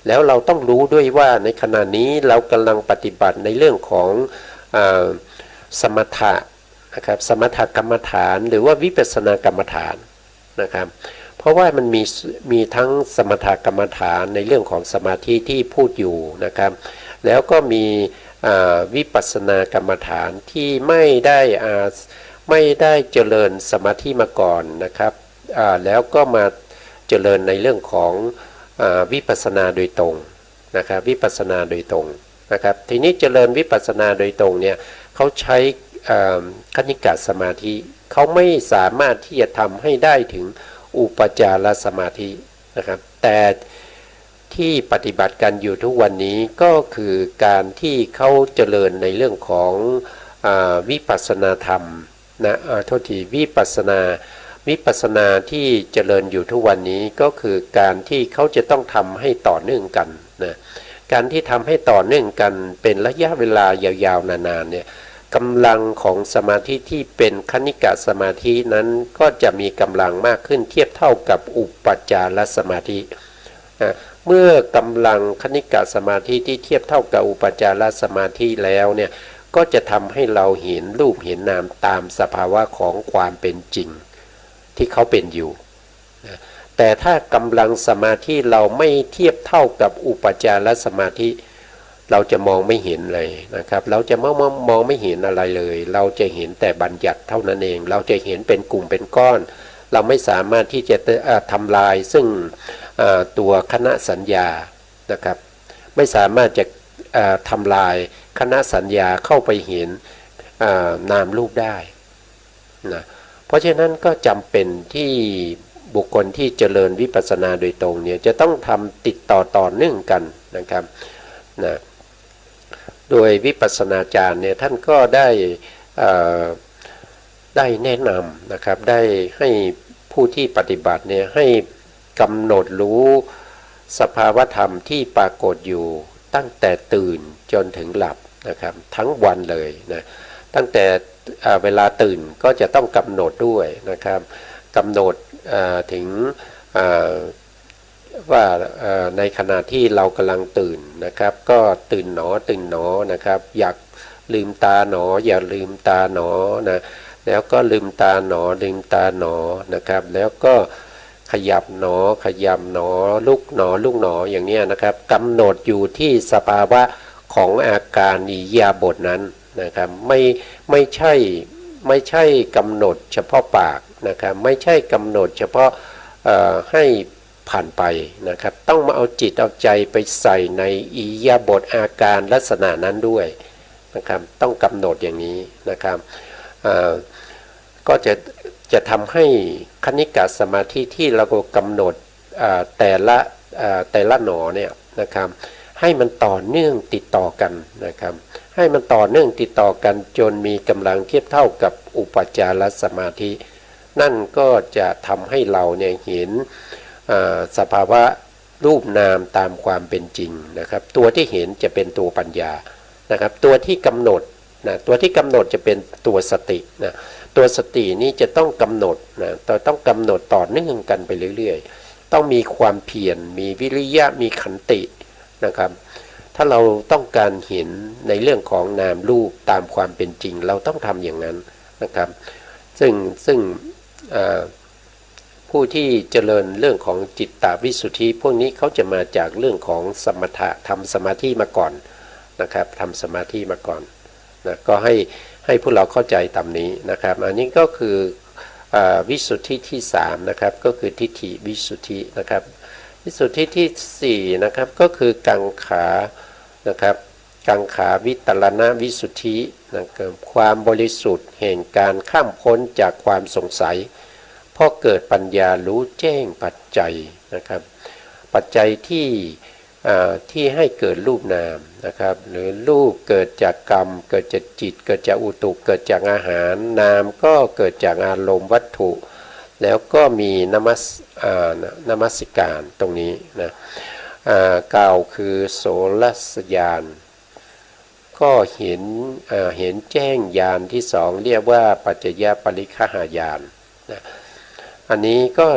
แล้วเราต้องรู้ด้วยว่าในขณะนี้เรากำลังปฏิบัติในเรื่องของสมถะนะครับสมถกรรมฐานหรือว่าวิปัสสนากรรมฐานนะครับเพราะว่ามันมีทั้งสมถกรรมฐานในเรื่องของสมาธิที่พูดอยู่นะครับแล้วก็มีวิปัสสนากรรมฐานที่ไม่ได้เจริญสมาธิมาก่อนนะครับแล้วก็มาเจริญในเรื่องของวิปัสสนาโดยตรงนะครับวิปัสสนาโดยตรงนะครับทีนี้เจริญวิปัสสนาโดยตรงเนี่ยเขาใช้คณิกะสมาธิเขาไม่สามารถที่จะทำให้ได้ถึงอุปจารสมาธินะครับแต่ที่ปฏิบัติกันอยู่ทุกวันนี้ก็คือการที่เขาเจริญในเรื่องของวิปัสสนาธรรมนะโทษทีวิปัสสนาที่เจริญอยู่ทุกวันนี้ก็คือการที่เขาจะต้องทำให้ต่อเนื่องกันนะการที่ทำให้ต่อเนื่องกันเป็นระยะเวลายาวๆนานๆเนี่ยกำลังของสมาธิที่เป็นคณิกะสมาธินั้นก็จะมีกำลังมากขึ้นเทียบเท่ากับอุปจารสมาธิเมื่อกำลังคณิกะสมาธิที่เทียบเท่ากับอุปจารสมาธิแล้วเนี่ยก็จะทำให้เราเห็นรูปเห็นนามตามสภาวะของความเป็นจริงที่เขาเป็นอยู่แต่ถ้ากำลังสมาธิเราไม่เทียบเท่ากับอุปจารสมาธิเราจะมองไม่เห็นเลยนะครับเราจะมองไม่เห็นอะไรเลยเราจะเห็นแต่บัญญัติเท่านั้นเองเราจะเห็นเป็นกลุ่มเป็นก้อนเราไม่สามารถที่จะทำลายซึ่งตัวคณะสัญญานะครับไม่สามารถจะทำลายคณะสัญญาเข้าไปเห็นนามรูปได้นะเพราะฉะนั้นก็จำเป็นที่บุคคลที่เจริญวิปัสสนาโดยตรงเนี่ยจะต้องทำติดต่อเนื่องกันนะครับนะโดยวิปัสสนาจารย์เนี่ยท่านก็ได้แนะนำนะครับได้ให้ผู้ที่ปฏิบัติเนี่ยให้กำหนดรู้สภาวธรรมที่ปรากฏอยู่ตั้งแต่ตื่นจนถึงหลับนะครับทั้งวันเลยนะตั้งแต่เวลาตื่นก็จะต้องกำหนดด้วยนะครับกำหนดถึงว่าในขณะที่เรากำลังตื่นนะครับก็ตื่นหนอนะครับอยากลืมตาหนออย่าลืมตาหนอนะแล้วก็ลืมตาหนอนะครับแล้วก็ขยับหนอลุกหนออย่างนี้นะครับกำหนดอยู่ที่สภาวะของอาการอิริยาบถนั้นนะครับไม่ใช่กำหนดเฉพาะปากนะครับไม่ใช่กำหนดเฉพาะให้ผ่านไปนะครับต้องมาเอาจิตเอาใจไปใส่ในอิริยาบถอาการลักษณะนั้นด้วยนะครับต้องกำหนดอย่างนี้นะครับก็จะทำให้คณิกะสมาธิที่เรากำหนดแต่ละหนอเนี่ยนะครับให้มันต่อเนื่องติดต่อกันนะครับให้มันต่อเนื่องติดต่อกันจนมีกำลังเทียบเท่ากับอุปจารสมาธินั่นก็จะทำให้เราเนี่ยเห็นสภาวะรูปนามตามความเป็นจริงนะครับตัวที่เห็นจะเป็นตัวปัญญานะครับตัวที่กำหนดตัวที่กำหนดจะเป็นตัวสตินะตัวสตินี้จะต้องกำหนดนะต้องกำหนดต่อเนื่องกันไปเรื่อยๆต้องมีความเพียรมีวิริยะมีขันตินะครับถ้าเราต้องการเห็นในเรื่องของนามรูปตามความเป็นจริงเราต้องทำอย่างนั้นนะครับซึ่งผู้ที่เจริญเรื่องของจิตตวิสุทธิพวกนี้เขาจะมาจากเรื่องของสมถะทำสมาธิมาก่อนนะครับทำสมาธิมาก่อนนะก็ให้พวกเราเข้าใจตามนี้นะครับอันนี้ก็คือวิสุทธิที่3นะครับก็คือทิฏฐิวิสุทธินะครับวิสุทธิที่4นะครับก็คือกังขานะครับกังขาวิตรณวิสุทธินะครับความบริสุทธิ์แห่งการข้ามพ้นจากความสงสัยเพราะเกิดปัญญารู้แจ้งปัจจัยนะครับปัจจัยที่ให้เกิดรูปนามนะครับหรือรูปเกิดจากกรรมเกิดจากจิตเกิดจากอุตุเกิดจากอาหารนามก็เกิดจากอารมณ์วัตถุแล้วก็มีนมัสการตรงนี้นะกล่าวคือโสรัสญาณก็เห็นแจ้งญาณที่สองเรียกว่าปัจจยปริฆหญาณนะอันนี้ก็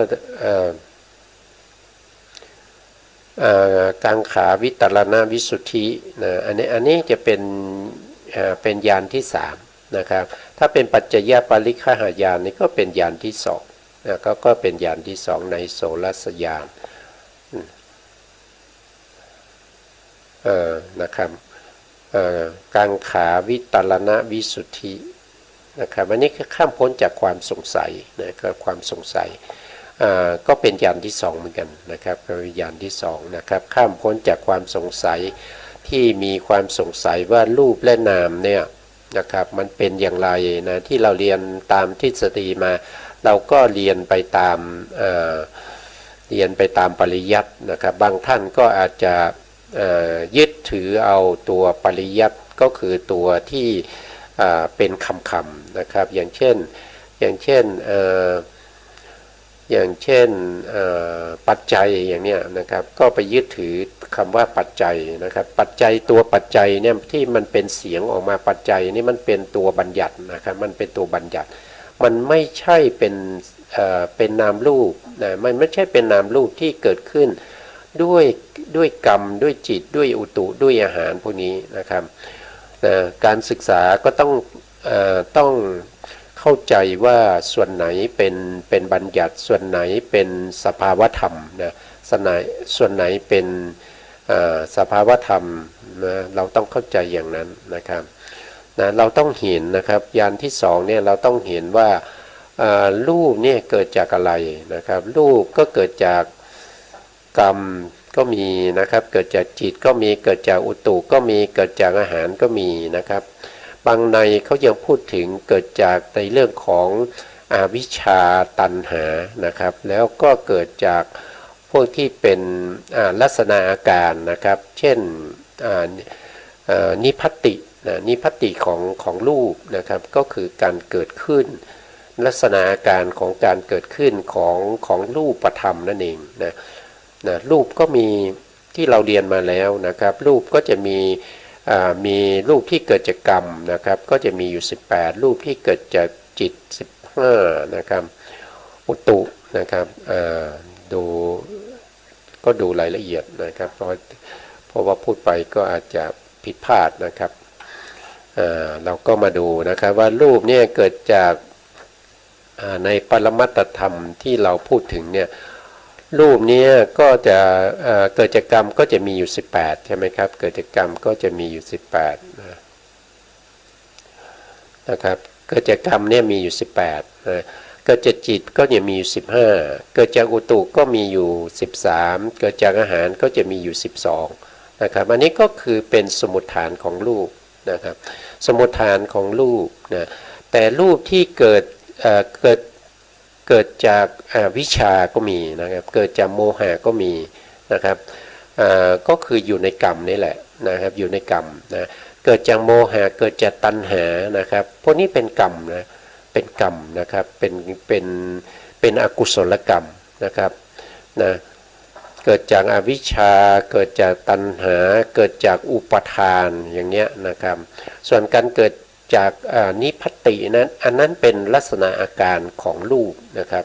กังขาวิตรณวิสุทธินะอันนี้จะเป็นญาณที่สามนะครับถ้าเป็นปัจจยปาริฆหายานนี่ก็เป็นญาณที่สองนะก็เป็นญาณที่สองในโสรัสญาณนะครับกังขาวิตรณวิสุทธินะครับอันนี้ข้ามพ้นจากความสงสัยนะครับความสงสัยก็เป็นญาณที่สองเหมือนกันนะครับเป็นญาณที่สองนะครับข้ามพ้นจากความสงสัยที่มีความสงสัยว่ารูปและนามเนี่ยนะครับมันเป็นอย่างไรนะที่เราเรียนตามทฤษฎีมาเราก็เรียนไปตามปริยัตินะครับบางท่านก็อาจจะยึดถือเอาตัวปริยัติก็คือตัวที่เป็นคำๆนะครับอย่างเช่นปัจจัยอย่างเนี้ยนะครับก็ไปยึดถือคำว่าปัจจัยนะครับปัจจัยตัวปัจจัยเนี่ยที่มันเป็นเสียงออกมาปัจจัยนี่มันเป็นตัวบัญญัตินะครับมันเป็นตัวบัญญัติมันไม่ใช่เป็นนามรูปนะมันไม่ใช่เป็นนามรูปที่เกิดขึ้นด้วยกรรมด้วยจิตด้วยอุตุด้วยอาหารพวกนี้นะครับการศึกษาก็ต้องเข้าใจว่าส่วนไหนเป็นบัญญัติส่วนไหนเป็นสภาวธรรมนะส่วนไหนเป็นสภาวธรรมนะเราต้องเข้าใจอย่างนั้นนะครับนะเราต้องเห็นนะครับญาณที่สองเนี่ยเราต้องเห็นว่ารูปเนี่ยเกิดจากอะไรนะครับรูปก็เกิดจากกรรมก็มีนะครับเกิดจากจิตก็มีเกิดจากอุตุก็มีเกิดจากอาหารก็มีนะครับบางในเขายังพูดถึงเกิดจากในเรื่องของอวิชชาตัณหานะครับแล้วก็เกิดจากพวกที่เป็นลักษณะอาการนะครับเช่นนิพพัตตินิพพัตติของรูปนะครับก็คือการเกิดขึ้นลักษณะอาการของการเกิดขึ้นของรูปธรรมนั่นเองนะรูปก็มีที่เราเรียนมาแล้วนะครับรูปก็จะมีรูปที่เกิดจากกรรมนะครับก็จะมีอยู่18รูปที่เกิดจากจิต15นะครับอุตุนะครับดูรายละเอียดนะครับเพราะว่าพูดไปก็อาจจะผิดพลาดนะครับเราก็มาดูนะครับว่ารูปเนี่ยเกิดจากในปรมัตถธรรมที่เราพูดถึงเนี่ยรูปนี้ก็จะเกิดจากกรรมก็จะมีอยู่18ใช่ไหมครับเกิดจากกรรมก็จะมีอยู่18นะครับเกิดจากกรรมเนี่ยมีอยู่18เกิดจากจิตก็จะมีอยู่15เกิดจากอุตุก็มีอยู่13เกิดจากอาหารก็จะมีอยู่12นะครับอันนี้ก็คือเป็นสมุฏฐานของรูปนะครับสมุฏฐานของรูปนะแต่รูปที่เกิดจากวิชาก็มีนะครับเกิดจากโมหะก็มีนะครับก็คืออยู่ในกรรมนี่แหละนะครับอยู่ในกรรมนะเกิดจากโมหะเกิดจากตัณหานะครับพวกนี้เป็นกรรมนะเป็นกรรมนะครับเป็นอกุศลกรรมนะครับนะเกิดจากอวิชชาเกิดจากตัณหาเกิดจากอุปทานอย่างเงี้ยนะครับส่วนการเกิดจากนิพพัตตินั้นอันนั้นเป็นลักษณะอาการของรูปนะครับ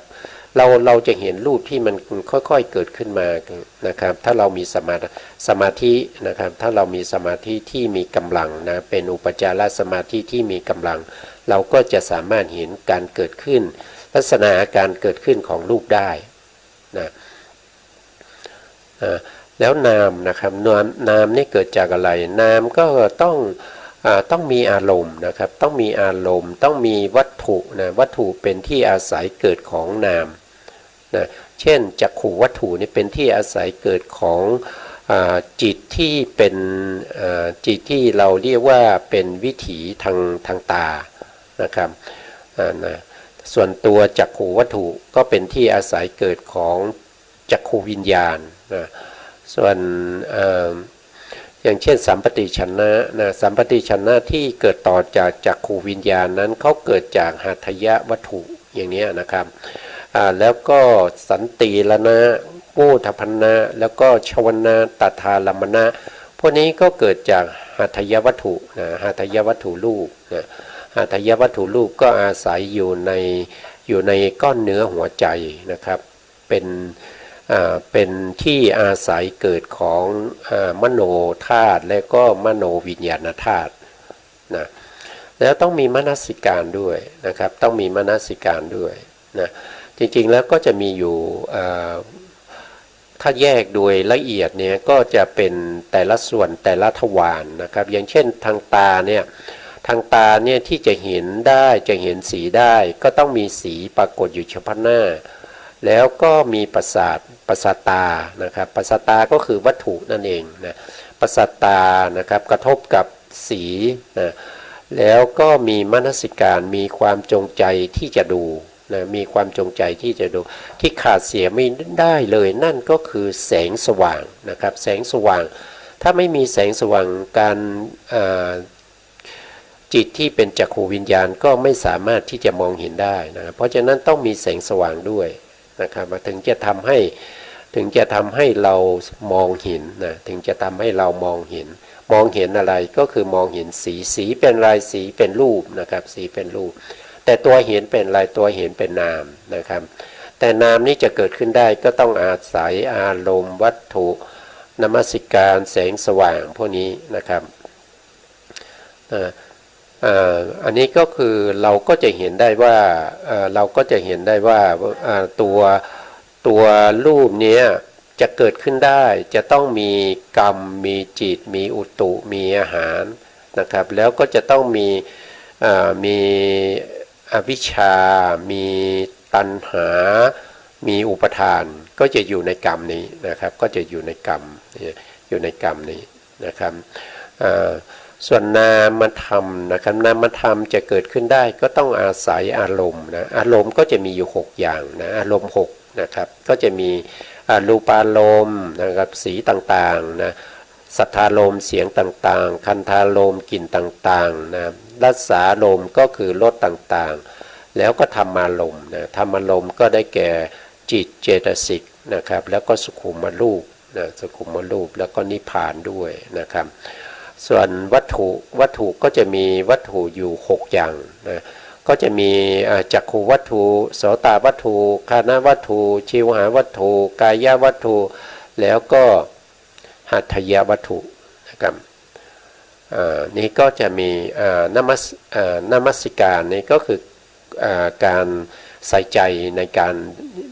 เราจะเห็นรูปที่มันค่อยๆเกิดขึ้นมานะครับถ้าเรามีสมาธินะครับถ้าเรามีสมาธิที่มีกำลังนะเป็นอุปจารสมาธิที่มีกำลังเราก็จะสามารถเห็นการเกิดขึ้นลักษณะอาการเกิดขึ้นของรูปได้นะแล้วนามนะครับนามนี่เกิดจากอะไรนามก็ต้องมีอารมณ์นะครับต้องมีอารมณ์ต้องมีวัตถุนะวัตถุเป็นที่อาศัยเกิดของนามนะเช่นจักขุวัตถุนี่เป็นที่อาศัยเกิดของจิตที่เป็นจิตที่เราเรียกว่าเป็นวิถีทางตานะครับนะส่วนตัวจักขุวัตถุก็เป็นที่อาศัยเกิดของจักขุวิญญาณนะส่วนอย่างเช่นสัมปติชนะสัมปติชนะที่เกิดต่อจากจักขุวิญญาณนั้นเขาเกิดจากหัตถยวัตถุอย่างนี้นะครับแล้วก็สันติละนะโมทพันนะแล้วก็ชวนะตถาลัมมนะพวกนี้ก็เกิดจากหัตถยวัตถุหัตถยวัตถุรูปหัตถยวัตถุรูปก็อาศัยอยู่ในก้อนเนื้อหัวใจนะครับเป็น เป็นที่อาศัยเกิดของมโนธาตุและก็มโนวิญญาณธาตุนะแล้วต้องมีมนสิการด้วยนะครับต้องมีมนสิการด้วยนะจริงๆแล้วก็จะมีอยู่ถ้าแยกโดยละเอียดเนี่ยก็จะเป็นแต่ละส่วนแต่ละทวารนะครับอย่างเช่นทางตาเนี่ยที่จะเห็นได้จะเห็นสีได้ก็ต้องมีสีปรากฏอยู่เฉพาะหน้าแล้วก็มีประสาทตานะครับประสาทตาก็คือวัตถุนั่นเองนะประสาทตานะครับกระทบกับสีนะแล้วก็มีมนสิการมีความจงใจที่จะดูนะมีความจงใจที่จะดูที่ขาดเสียไม่ได้เลยนั่นก็คือแสงสว่างนะครับแสงสว่างถ้าไม่มีแสงสว่างการจิตที่เป็นจักขูวิญญาณก็ไม่สามารถที่จะมองเห็นได้นะเพราะฉะนั้นต้องมีแสงสว่างด้วยนะครับถึงจะทำให้เรามองเห็นนะถึงจะทำให้เรามองเห็นอะไรก็คือมองเห็นสีเป็นลายสีเป็นรูปนะครับสีเป็นรูปแต่ตัวเห็นเป็นอะไรตัวเห็นเป็นนามนะครับแต่นามนี้จะเกิดขึ้นได้ก็ต้องอาศัยอารมณ์วัตถุนมัสการแสงสว่างพวกนี้นะครับอันนี้ก็คือเราก็จะเห็นได้ว่าตัวรูปนี้จะเกิดขึ้นได้จะต้องมีกรรมมีจิตมีอุตุมีอาหารนะครับแล้วก็จะต้องมีอวิชชามีตัณหามีอุปทานก็จะอยู่ในกรรมนี้นะครับก็จะอยู่ในกรรมนี้นะครับส่วนนามธรรมนะครับนามธรรมจะเกิดขึ้นได้ก็ต้องอาศัยอารมณ์นะอารมณ์ก็จะมีอยู่6อย่างนะอารมณ์6นะครับก็จะมีรูปารมณ์นะครับสีต่างๆนะสัทธารมณ์เสียงต่างๆคันธารมณ์กลิ่นต่างๆนะรสารมณ์ก็คือรสต่างๆแล้วก็ธรรมารมณ์นะธรรมารมณ์ก็ได้แก่จิตเจตสิกนะครับแล้วก็สุขุมรูปนะสุขุมรูปแล้วก็นิพพานด้วยนะครับส่วนวัตถุก็จะมีวัตถุอยู่6อย่างนะก็จะมีจักขุวัตถุโสตวัตถุคานวัตถุชิวหาวัตถุกายวัตถุแล้วก็หัตถยวัตถุนะครับนี่ก็จะมีนมัสการนี่ก็คือการใส่ใจในการ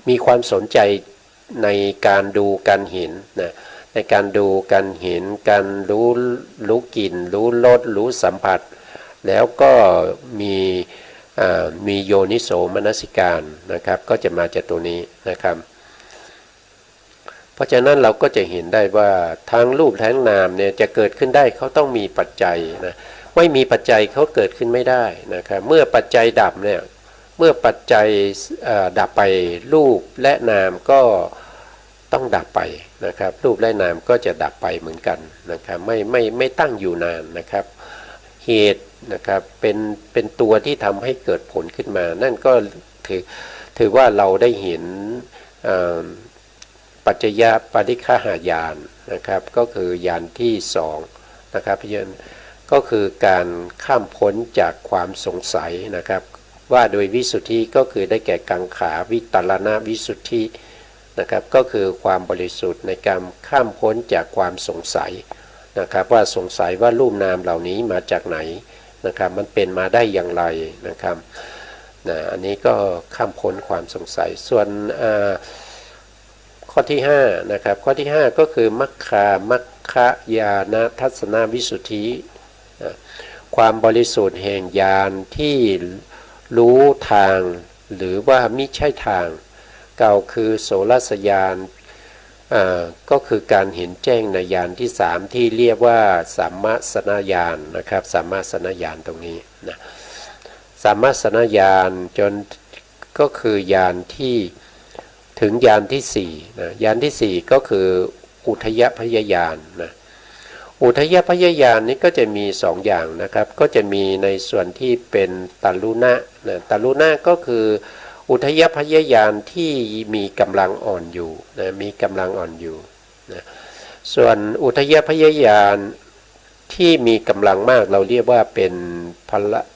มีความสนใจในการดูการเห็นนะในการดูการเห็นการรู้กลิ่นรู้รสรู้สัมผัสแล้วก็มีโยนิโสมนสิการนะครับก็จะมาจากตัวนี้นะครับเพราะฉะนั้นเราก็จะเห็นได้ว่าทั้งรูปทั้งนามเนี่ยจะเกิดขึ้นได้เขาต้องมีปัจจัยนะไม่มีปัจจัยเขาเกิดขึ้นไม่ได้นะครับเมื่อปัจจัยดับเนี่ยเมื่อปัจจัยดับไปรูปและนามก็ต้องดับไปนะครับรูปและนามก็จะดับไปเหมือนกันนะครับไม่ตั้งอยู่นานนะครับเหตุนะครับเป็นตัวที่ทำให้เกิดผลขึ้นมานั่นก็ถือว่าเราได้เห็นปัจจยปริฆหายานนะครับก็คือยานที่2นะครับเพราะฉะนั้นก็คือการข้ามพ้นจากความสงสัยนะครับว่าโดยวิสุทธิก็คือได้แก่กังขาวิตรณวิสุทธินะครับก็คือความบริสุทธิ์ในการข้ามพ้นจากความสงสัยนะครับว่าสงสัยว่ารูปนามเหล่านี้มาจากไหนนะครับมันเป็นมาได้อย่างไรนะครับอันนี้ก็ข้ามพ้นความสงสัยส่วนข้อที่5นะครับข้อที่5ก็คือมัคคญาณทัศนวิสุทธิความบริสุทธิ์แห่งญาณที่รู้ทางหรือว่ามิใช่ทางเก่าคือโสรสญาณก็คือการเห็นแจ้งในญาณที่3ที่เรียกว่าสัมมาสนญาณนะครับสัมมาสนญาณตรงนี้นะสัมมาสนญาณจนก็คือญาณที่ถึงญาณที่4นะญาณที่4ก็คืออุทยพยญาณนะอุทยพยญาณนี้ก็จะมี2อย่างนะครับก็จะมีในส่วนที่เป็นตัลลุณะนะตัลลุณะก็คืออุทยพยญาณที่มีกำลังอ่อนอยู่นะมีกำลังอ่อนอยู่นะส่วนอุทยพยญาณที่มีกำลังมากเราเรียกว่าเป็น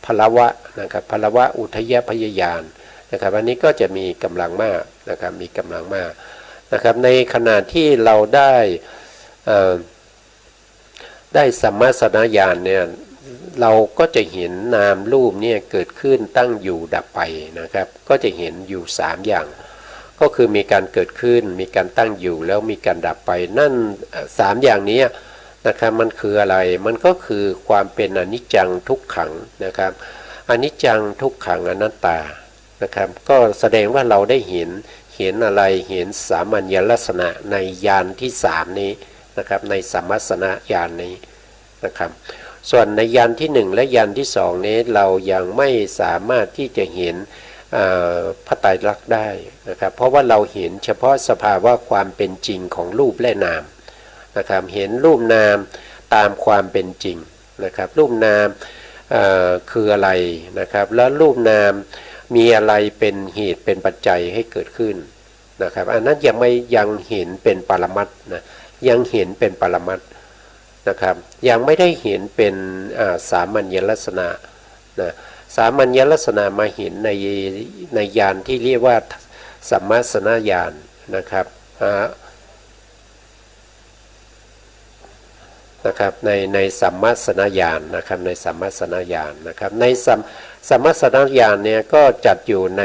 พลวะนะครับพลวะอุทยพยญาณนะครับอันนี้ก็จะมีกำลังมากนะครับมีกำลังมาก นะครับในขณะที่เราได้สัมมาสนญาณเนี่ยเราก็จะเห็นนามรูปเนี่ยเกิดขึ้นตั้งอยู่ดับไปนะครับก็จะเห็นอยู่3อย่างก็คือมีการเกิดขึ้นมีการตั้งอยู่แล้วมีการดับไปนั่น3อย่างนี้นะครับมันคืออะไรมันก็คือความเป็นอนิจจังทุกขังนะครับอนิจจังทุกขังอนัตตานะครับก็แสดงว่าเราได้เห็นอะไรเห็นสามัญญลักษณะในญาณที่3นี้นะครับในสัมมัสนญาณนี้นะครับส่วนในญาณที่1และญาณที่2นี้เรายังไม่สามารถที่จะเห็นพระไตรลักษณ์ได้นะครับเพราะว่าเราเห็นเฉพาะสภาวะความเป็นจริงของรูปและนามนะครับเห็นรูปนามตามความเป็นจริงนะครับรูปนามคืออะไรนะครับแล้วรูปนามมีอะไรเป็นเหตุเป็นปัจจัยให้เกิดขึ้นนะครับอันนั้นยังเห็นเป็นปรมัตถ์นะยังเห็นเป็นปรมัตถ์นะครับยังไม่ได้เห็นเป็นสามัญลักษณะนะสามัญลักษณะมาเห็นในญาณที่เรียกว่าสัมมาสนญาณนะครับในสัมมาสนญาณนะครับในสัมมาสนญาณนะครับในสัมมาสนญาณเนี่ยก็จัดอยู่ใน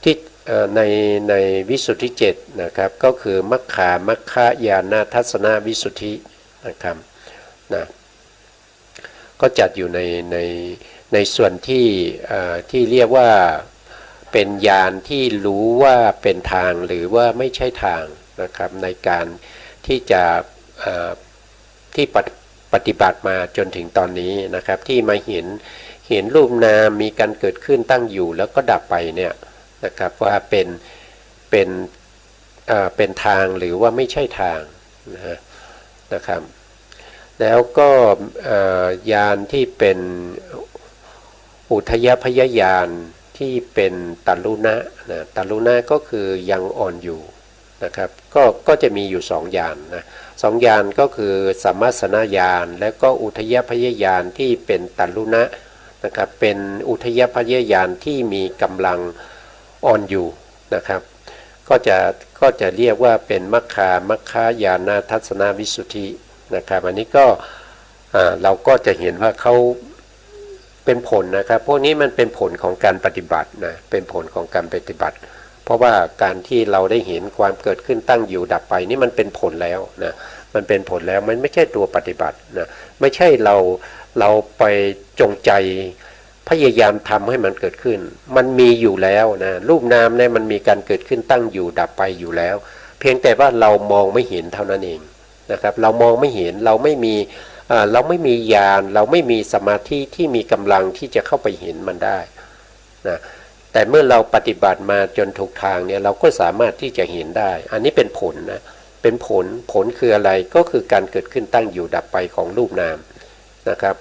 ที่ในวิสุทธิ7นะครับก็คือมัคคญาณทัศนวิสุทธินะครับนะก็จัดอยู่ในส่วนที่เรียกว่าเป็นญาณที่รู้ว่าเป็นทางหรือว่าไม่ใช่ทางนะครับในการที่จะที่ปฏิบัติมาจนถึงตอนนี้นะครับที่มาเห็นรูปนามมีการเกิดขึ้นตั้งอยู่แล้วก็ดับไปเนี่ยนะครับว่าเป็นทางหรือว่าไม่ใช่ทางนะครับแล้วก็ญาณที่เป็นอุทยพยญาณที่เป็นตัลลุนะตัลลุนะก็คือยังอ่อนอยู่นะครับก็จะมีอยู่2ญาณนะ2ญาณก็คือสัมมาสนญาณและก็อุทยพยญาณที่เป็นตัลลุนะนะครับเป็นอุทยพยญาณที่มีกำลังอ่อนอยู่นะครับก็จะเรียกว่าเป็นมัคคญาณทัศนวิสุทธินะครับอันนี้ก็เราก็จะเห็นว่าเขาเป็นผลนะครับพวกนี้มันเป็นผลของการปฏิบัตินะเป็นผลของการปฏิบัติเพราะว่าการที่เราได้เห็นความเกิดขึ้นตั้งอยู่ดับไปนี่มันเป็นผลแล้วนะมันเป็นผลแล้วมันไม่ใช่ตัวปฏิบัตินะไม่ใช่เราไปจงใจพยายามทำให้มันเกิดขึ้นมันมีอยู่แล้วนะรูปนามเนี่ยมันมีการเกิดขึ้นตั้งอยู่ดับไปอยู่แล้วเพียงแต่ว่าเรามองไม่เห็นเท่านั้นเองนะครับเรามองไม่เห็นเราไม่มีญาณเราไม่มีสมาธิที่มีกำลังที่จะเข้าไปเห็นมันได้นะแต่เมื่อเราปฏิบัติมาจนถูกทางเนี่ยเราก็สามารถที่จะเห็นได้อันนี้เป็นผลนะเป็นผลคืออะไรก็คือการเกิดขึ้นตั้งอยู่ดับไปของรูปนามนะครับ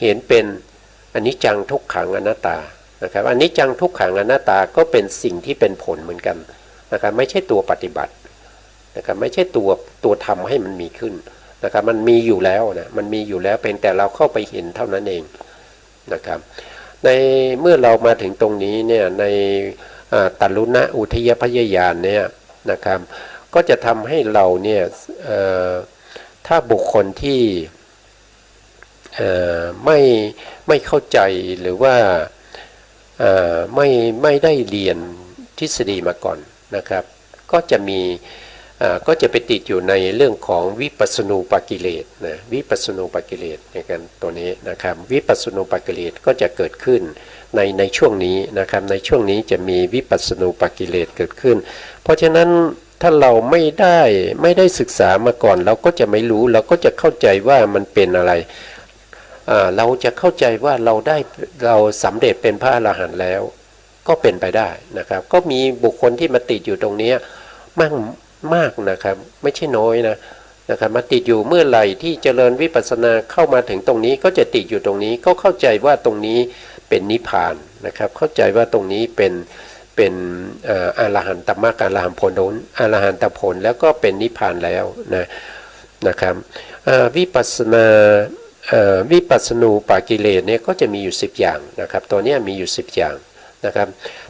เห็นเป็นอนิจจังทุกขังอนัตตานะครับอนิจจังทุกขังอนัตตาก็เป็นสิ่งที่เป็นผลเหมือนกันนะครับไม่ใช่ตัวปฏิบัตินะครับไม่ใช่ตัวทำให้มันมีขึ้นนะครับมันมีอยู่แล้วนะมันมีอยู่แล้วเป็นแต่เราเข้าไปเห็นเท่านั้นเองนะครับในเมื่อเรามาถึงตรงนี้เนี่ยในตัลลุนะอุทยพยญาณเนี่ยนะครับก็จะทำให้เราเนี่ยถ้าบุคคลที่ไม่เข้าใจหรือว่าไม่ได้เรียนทฤษฎีมาก่อนนะครับก็จะไปติดอยู่ในเรื่องของวิปัสสนูปกิเลสนะวิปัสสนูปกิเลสในการตัวนี้นะครับวิปัสสนูปกิเลสก็จะเกิดขึ้นในช่วงนี้นะครับในช่วงนี้จะมีวิปัสสนูปกิเลสเกิดขึ้นเพราะฉะนั้นถ้าเราไม่ได้ศึกษามาก่อนเราก็จะไม่รู้เราก็จะเข้าใจว่ามันเป็นอะไรเราจะเข้าใจว่าเราสำเร็จเป็นพระอรหันต์แล้วก็เป็นไปได้นะครับก็มีบุคคลที่มาติดอยู่ตรงนี้มากนะครับไม่ใช่น้อยนะครับมาติดอยู่เมื่อไหร่ที่เจริญวิปัสสนาเข้ามาถึงตรงนี้ก็จะติดอยู่ตรงนี้ก็เข้าใจว่าตรงนี้เป็นนิพพานนะครับเข้าใจว่าตรงนี้เป็นอรหันตมรรคอรหันต์ผลอรหันตผลแล้วก็เป็นนิพพานแล้วนะครับวิปัสสนูปกิเลสเนี่ยก็จะมีอยู่10อย่างนะครับตัวนี้มีอยู่10อย่างนะครับ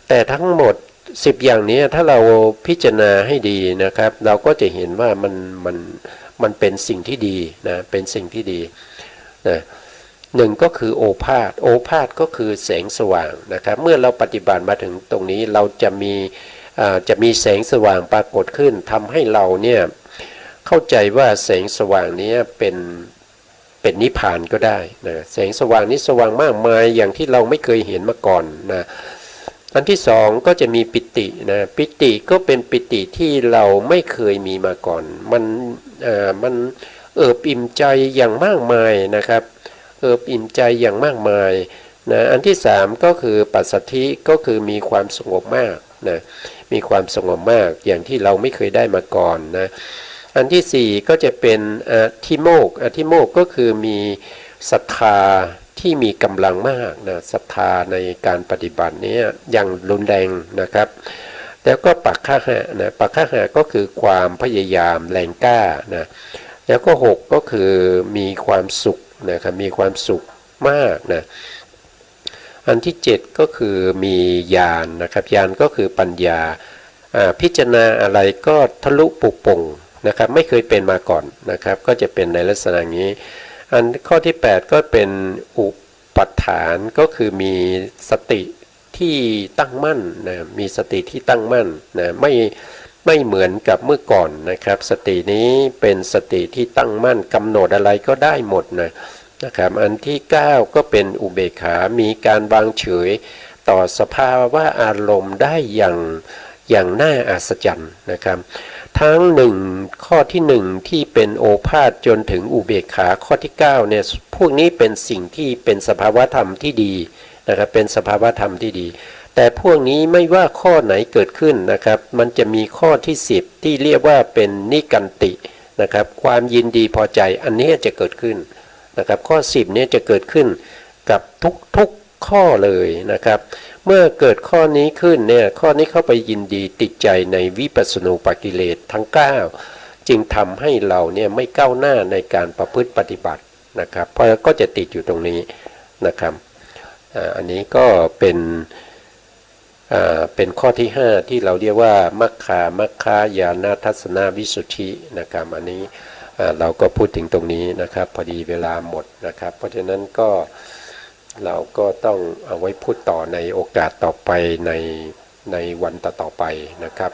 แต่ทั้งหมด 10อย่างนี้ถ้าเราพิจารณาให้ดีนะครับเราก็จะเห็นว่ามันเป็นสิ่งที่ดีนะเป็นสิ่งที่ดีนะหนึ่งก็คือโอภาสก็คือแสงสว่างนะครับเมื่อเราปฏิบัติมาถึงตรงนี้เราจะมีแสงสว่างปรากฏขึ้นทำให้เราเนี่ยเข้าใจว่าแสงสว่างนี้เป็นนิพพานก็ได้นะแสงสว่างนี้สว่างมากมายอย่างที่เราไม่เคยเห็นมาก่อนนะอันที่สองก็จะมีปิตินะปิติก็เป็นปิติที่เราไม่เคยมีมาก่อนมันเอิบอิ่มใจอย่างมากมายนะครับเอิบอิ่มใจอย่างมากมายนะอันที่สามก็คือปัสสัทธิก็คือมีความสงบมากนะมีความสงบมากอย่างที่เราไม่เคยได้มาก่อนนะอันที่สี่ก็จะเป็นอธิโมกข์ก็คือมีศรัทธาที่มีกำลังมากนะศรัทธาในการปฏิบัตินี้อย่างรุนแรงนะครับแล้วก็ปักขหะนะปักขหะก็คือความพยายามแรงกล้านะแล้วก็6ก็คือมีความสุขนะครับมีความสุขมากนะอันที่7ก็คือมีญาณนะครับญาณก็คือปัญญาพิจารณาอะไรก็ทะลุปุโปร่งนะครับไม่เคยเป็นมาก่อนนะครับก็จะเป็นในลักษณะนี้อันข้อที่8ก็เป็นอุปัฏฐานก็คือมีสติที่ตั้งมั่นนะมีสติที่ตั้งมั่นนะไม่เหมือนกับเมื่อก่อนนะครับสตินี้เป็นสติที่ตั้งมั่นกำหนดอะไรก็ได้หมดนะครับอันที่9ก็เป็นอุเบกขามีการวางเฉยต่อสภาวะอารมณ์ได้อย่างน่าอัศจรรย์นะครับทั้งข้อที่1ที่เป็นโอภาสจนถึงอุเบกขาข้อที่9เนี่ยพวกนี้เป็นสิ่งที่เป็นสภาวะธรรมที่ดีนะครับเป็นสภาวะธรรมที่ดีแต่พวกนี้ไม่ว่าข้อไหนเกิดขึ้นนะครับมันจะมีข้อที่10ที่เรียกว่าเป็นนิกันตินะครับความยินดีพอใจอันนี้จะเกิดขึ้นนะครับข้อ10เนี่ยจะเกิดขึ้นกับทุกข้อเลยนะครับเมื่อเกิดข้อนี้ขึ้นเนี่ยข้อนี้เข้าไปยินดีติดใจในวิปัสสนูปกิเลสทั้ง9จึงทำให้เราเนี่ยไม่ก้าวหน้าในการประพฤติปฏิบัตินะครับเพราะก็จะติดอยู่ตรงนี้นะครับอันนี้ก็เป็นข้อที่5ที่เราเรียกว่ามัคคายานาทัศนวิสุทธินะครับอันนี้เราก็พูดถึงตรงนี้นะครับพอดีเวลาหมดนะครับเพราะฉะนั้นก็เราก็ต้องเอาไว้พูดต่อในโอกาสต่อไปในวันต่อไปนะครับ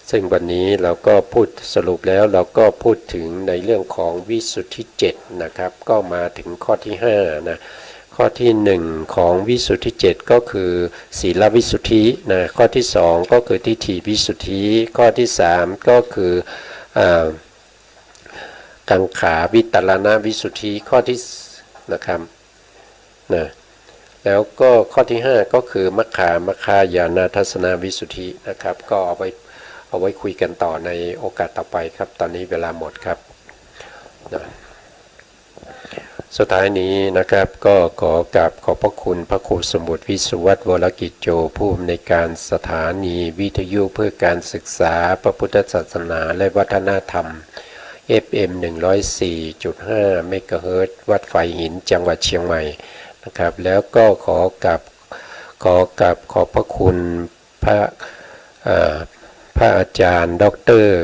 ซึ่งวันนี้เราก็พูดสรุปแล้วเราก็พูดถึงในเรื่องของวิสุทธิ7นะครับก็มาถึงข้อที่5นะข้อที่1ของวิสุทธิ7ก็คือศีลวิสุทธินะข้อที่2ก็คือทิฏฐิวิสุทธิข้อที่3ก็คือกังขาวิตรณวิสุทธิข้อที่นะครับนะแล้วก็ข้อที่5ก็คือมัคคายานาทัศนวิสุทธินะครับก็เอาไว้คุยกันต่อในโอกาสต่อไปครับตอนนี้เวลาหมดครับนะสุดท้ายนี้นะครับก็ขอบพระคุณพระครูสมุทรวิสุวัฒน์วรกิจโจผู้อำนวยการสถานีวิทยุเพื่อการศึกษาพระพุทธศาสนาและวัฒนธรรม FM 104.5 เมกะเฮิรตซ์วัดไฟหินจังหวัดเชียงใหม่นะครับแล้วก็ขอกอบพระคุณพระอาจารย์ด็อกเตอร์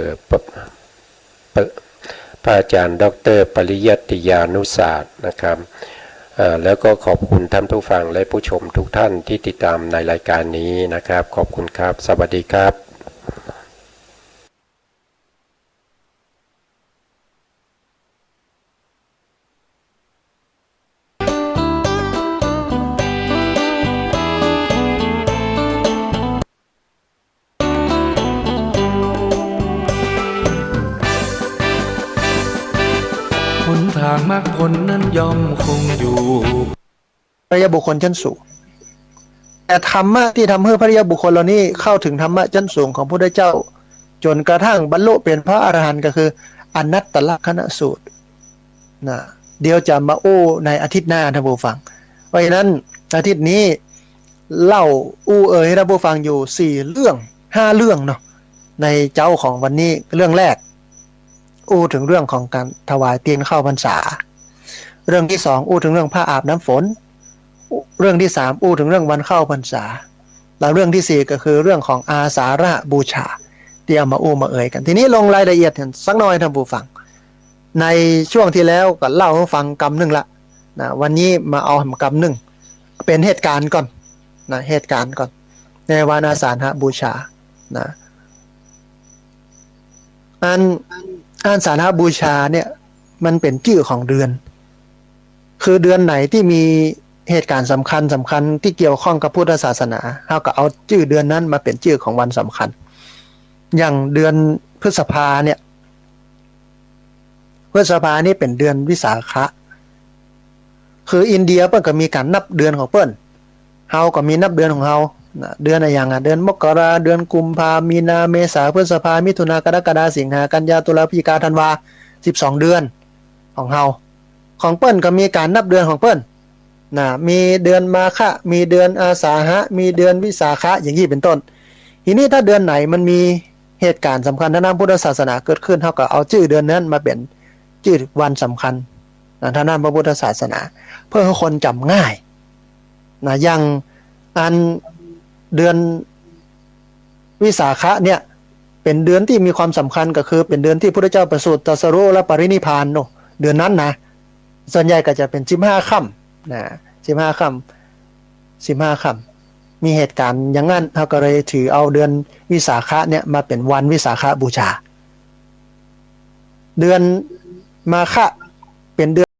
พระอาจารย์ด็อกเตอร์ปริยัติยานุศาสตร์นะครับแล้วก็ขอบคุณท่านผู้ฟังและผู้ชมทุกท่านที่ติดตามในรายการนี้นะครับขอบคุณครับสวัสดีครับหนทางมรรคผลนั้นย่อมคงอยู่พระยาบุคคลชั้นสูงแต่ธรรมะที่ทำให้พระยาบุคคลเหล่านี้เข้าถึงธรรมะชั้นสูงของพระพุทธเจ้าจนกระทั่งบรรลุเป็นพระอรหันต์ก็คืออนัตตลักขณสูตรนะเดี๋ยวจะมาในอาทิตย์หน้าท่านผู้ฟังเพราะฉะนั้นอาทิตย์นี้เล่าให้ท่านผู้ฟังอยู่4เรื่อง5เรื่องเนาะในเจ้าของวันนี้เรื่องแรกถึงเรื่องของการถวายเทียนเข้าพรรษาเรื่องที่2ถึงเรื่องผ้าอาบน้ำฝนเรื่องที่3ถึงเรื่องวันเข้าพรรษา แล้วเรื่องที่สี่ก็คือเรื่องของอาสาฬบูชาที่เอามาอู้มาเอ่ยกันทีนี้ลงรายละเอียดสักหน่อยท่านผู้ฟังในช่วงที่แล้วก็เล่าให้ฟังกรรมหนึ่งละนะวันนี้มาเอากรรมหนึ่งเป็นเหตุการณ์ก่อนนะเหตุการณ์ก่อนในวันอาสาฬบูชานะอาสาฬบูชาเนี่ยมันเป็นชื่อของเดือนคือเดือนไหนที่มีเหตุการณ์สำคัญที่เกี่ยวข้องกับพุทธศาสนาเราก็เอาชื่อเดือนนั้นมาเป็นชื่อของวันสำคัญอย่างเดือนพฤษภาเนี่ยพฤษภานี่เป็นเดือนวิสาขะคืออินเดียเปิ้นก็มีการนับเดือนของเปิ้นเฮาก็มีนับเดือนของเฮาเดือนอะไรอย่างเดือนมกราเดือนกุมภามีนาเมษาพฤษภามิถุนากรกฎาสิงหากันยาตุลาพฤศจิกาธันวา12เดือนของเฮาของเปิ้นก็มีการนับเดือนของเปิ้นนะมีเดือนมาฆะมีเดือนอาสาหะมีเดือนวิสาขะอย่างนี้เป็นต้นทีนี้ถ้าเดือนไหนมันมีเหตุการณ์สำคัญทางด้านพุทธศาสนาเกิดขึ้นเฮาก็เอาชื่อเดือนนั้นมาเป็นชื่อวันสำคัญทางด้านพระพุทธศาสนาเพื่อให้คนจำง่ายนะอย่างอันเดือนวิสาขะเนี่ยเป็นเดือนที่มีความสำคัญก็คือเป็นเดือนที่พระพุทธเจ้าประสูติตรัสรู้และปรินิพพานเนาะเดือนนั้นนะส่วนใหญ่ก็จะเป็น15ค่ำนะ15ค่ำมีเหตุการณ์อย่างนั้นเขาก็เลยถือเอาเดือนวิสาขะเนี่ยมาเป็นวันวิสาขบูชาเดือนมาฆะเป็นเดือน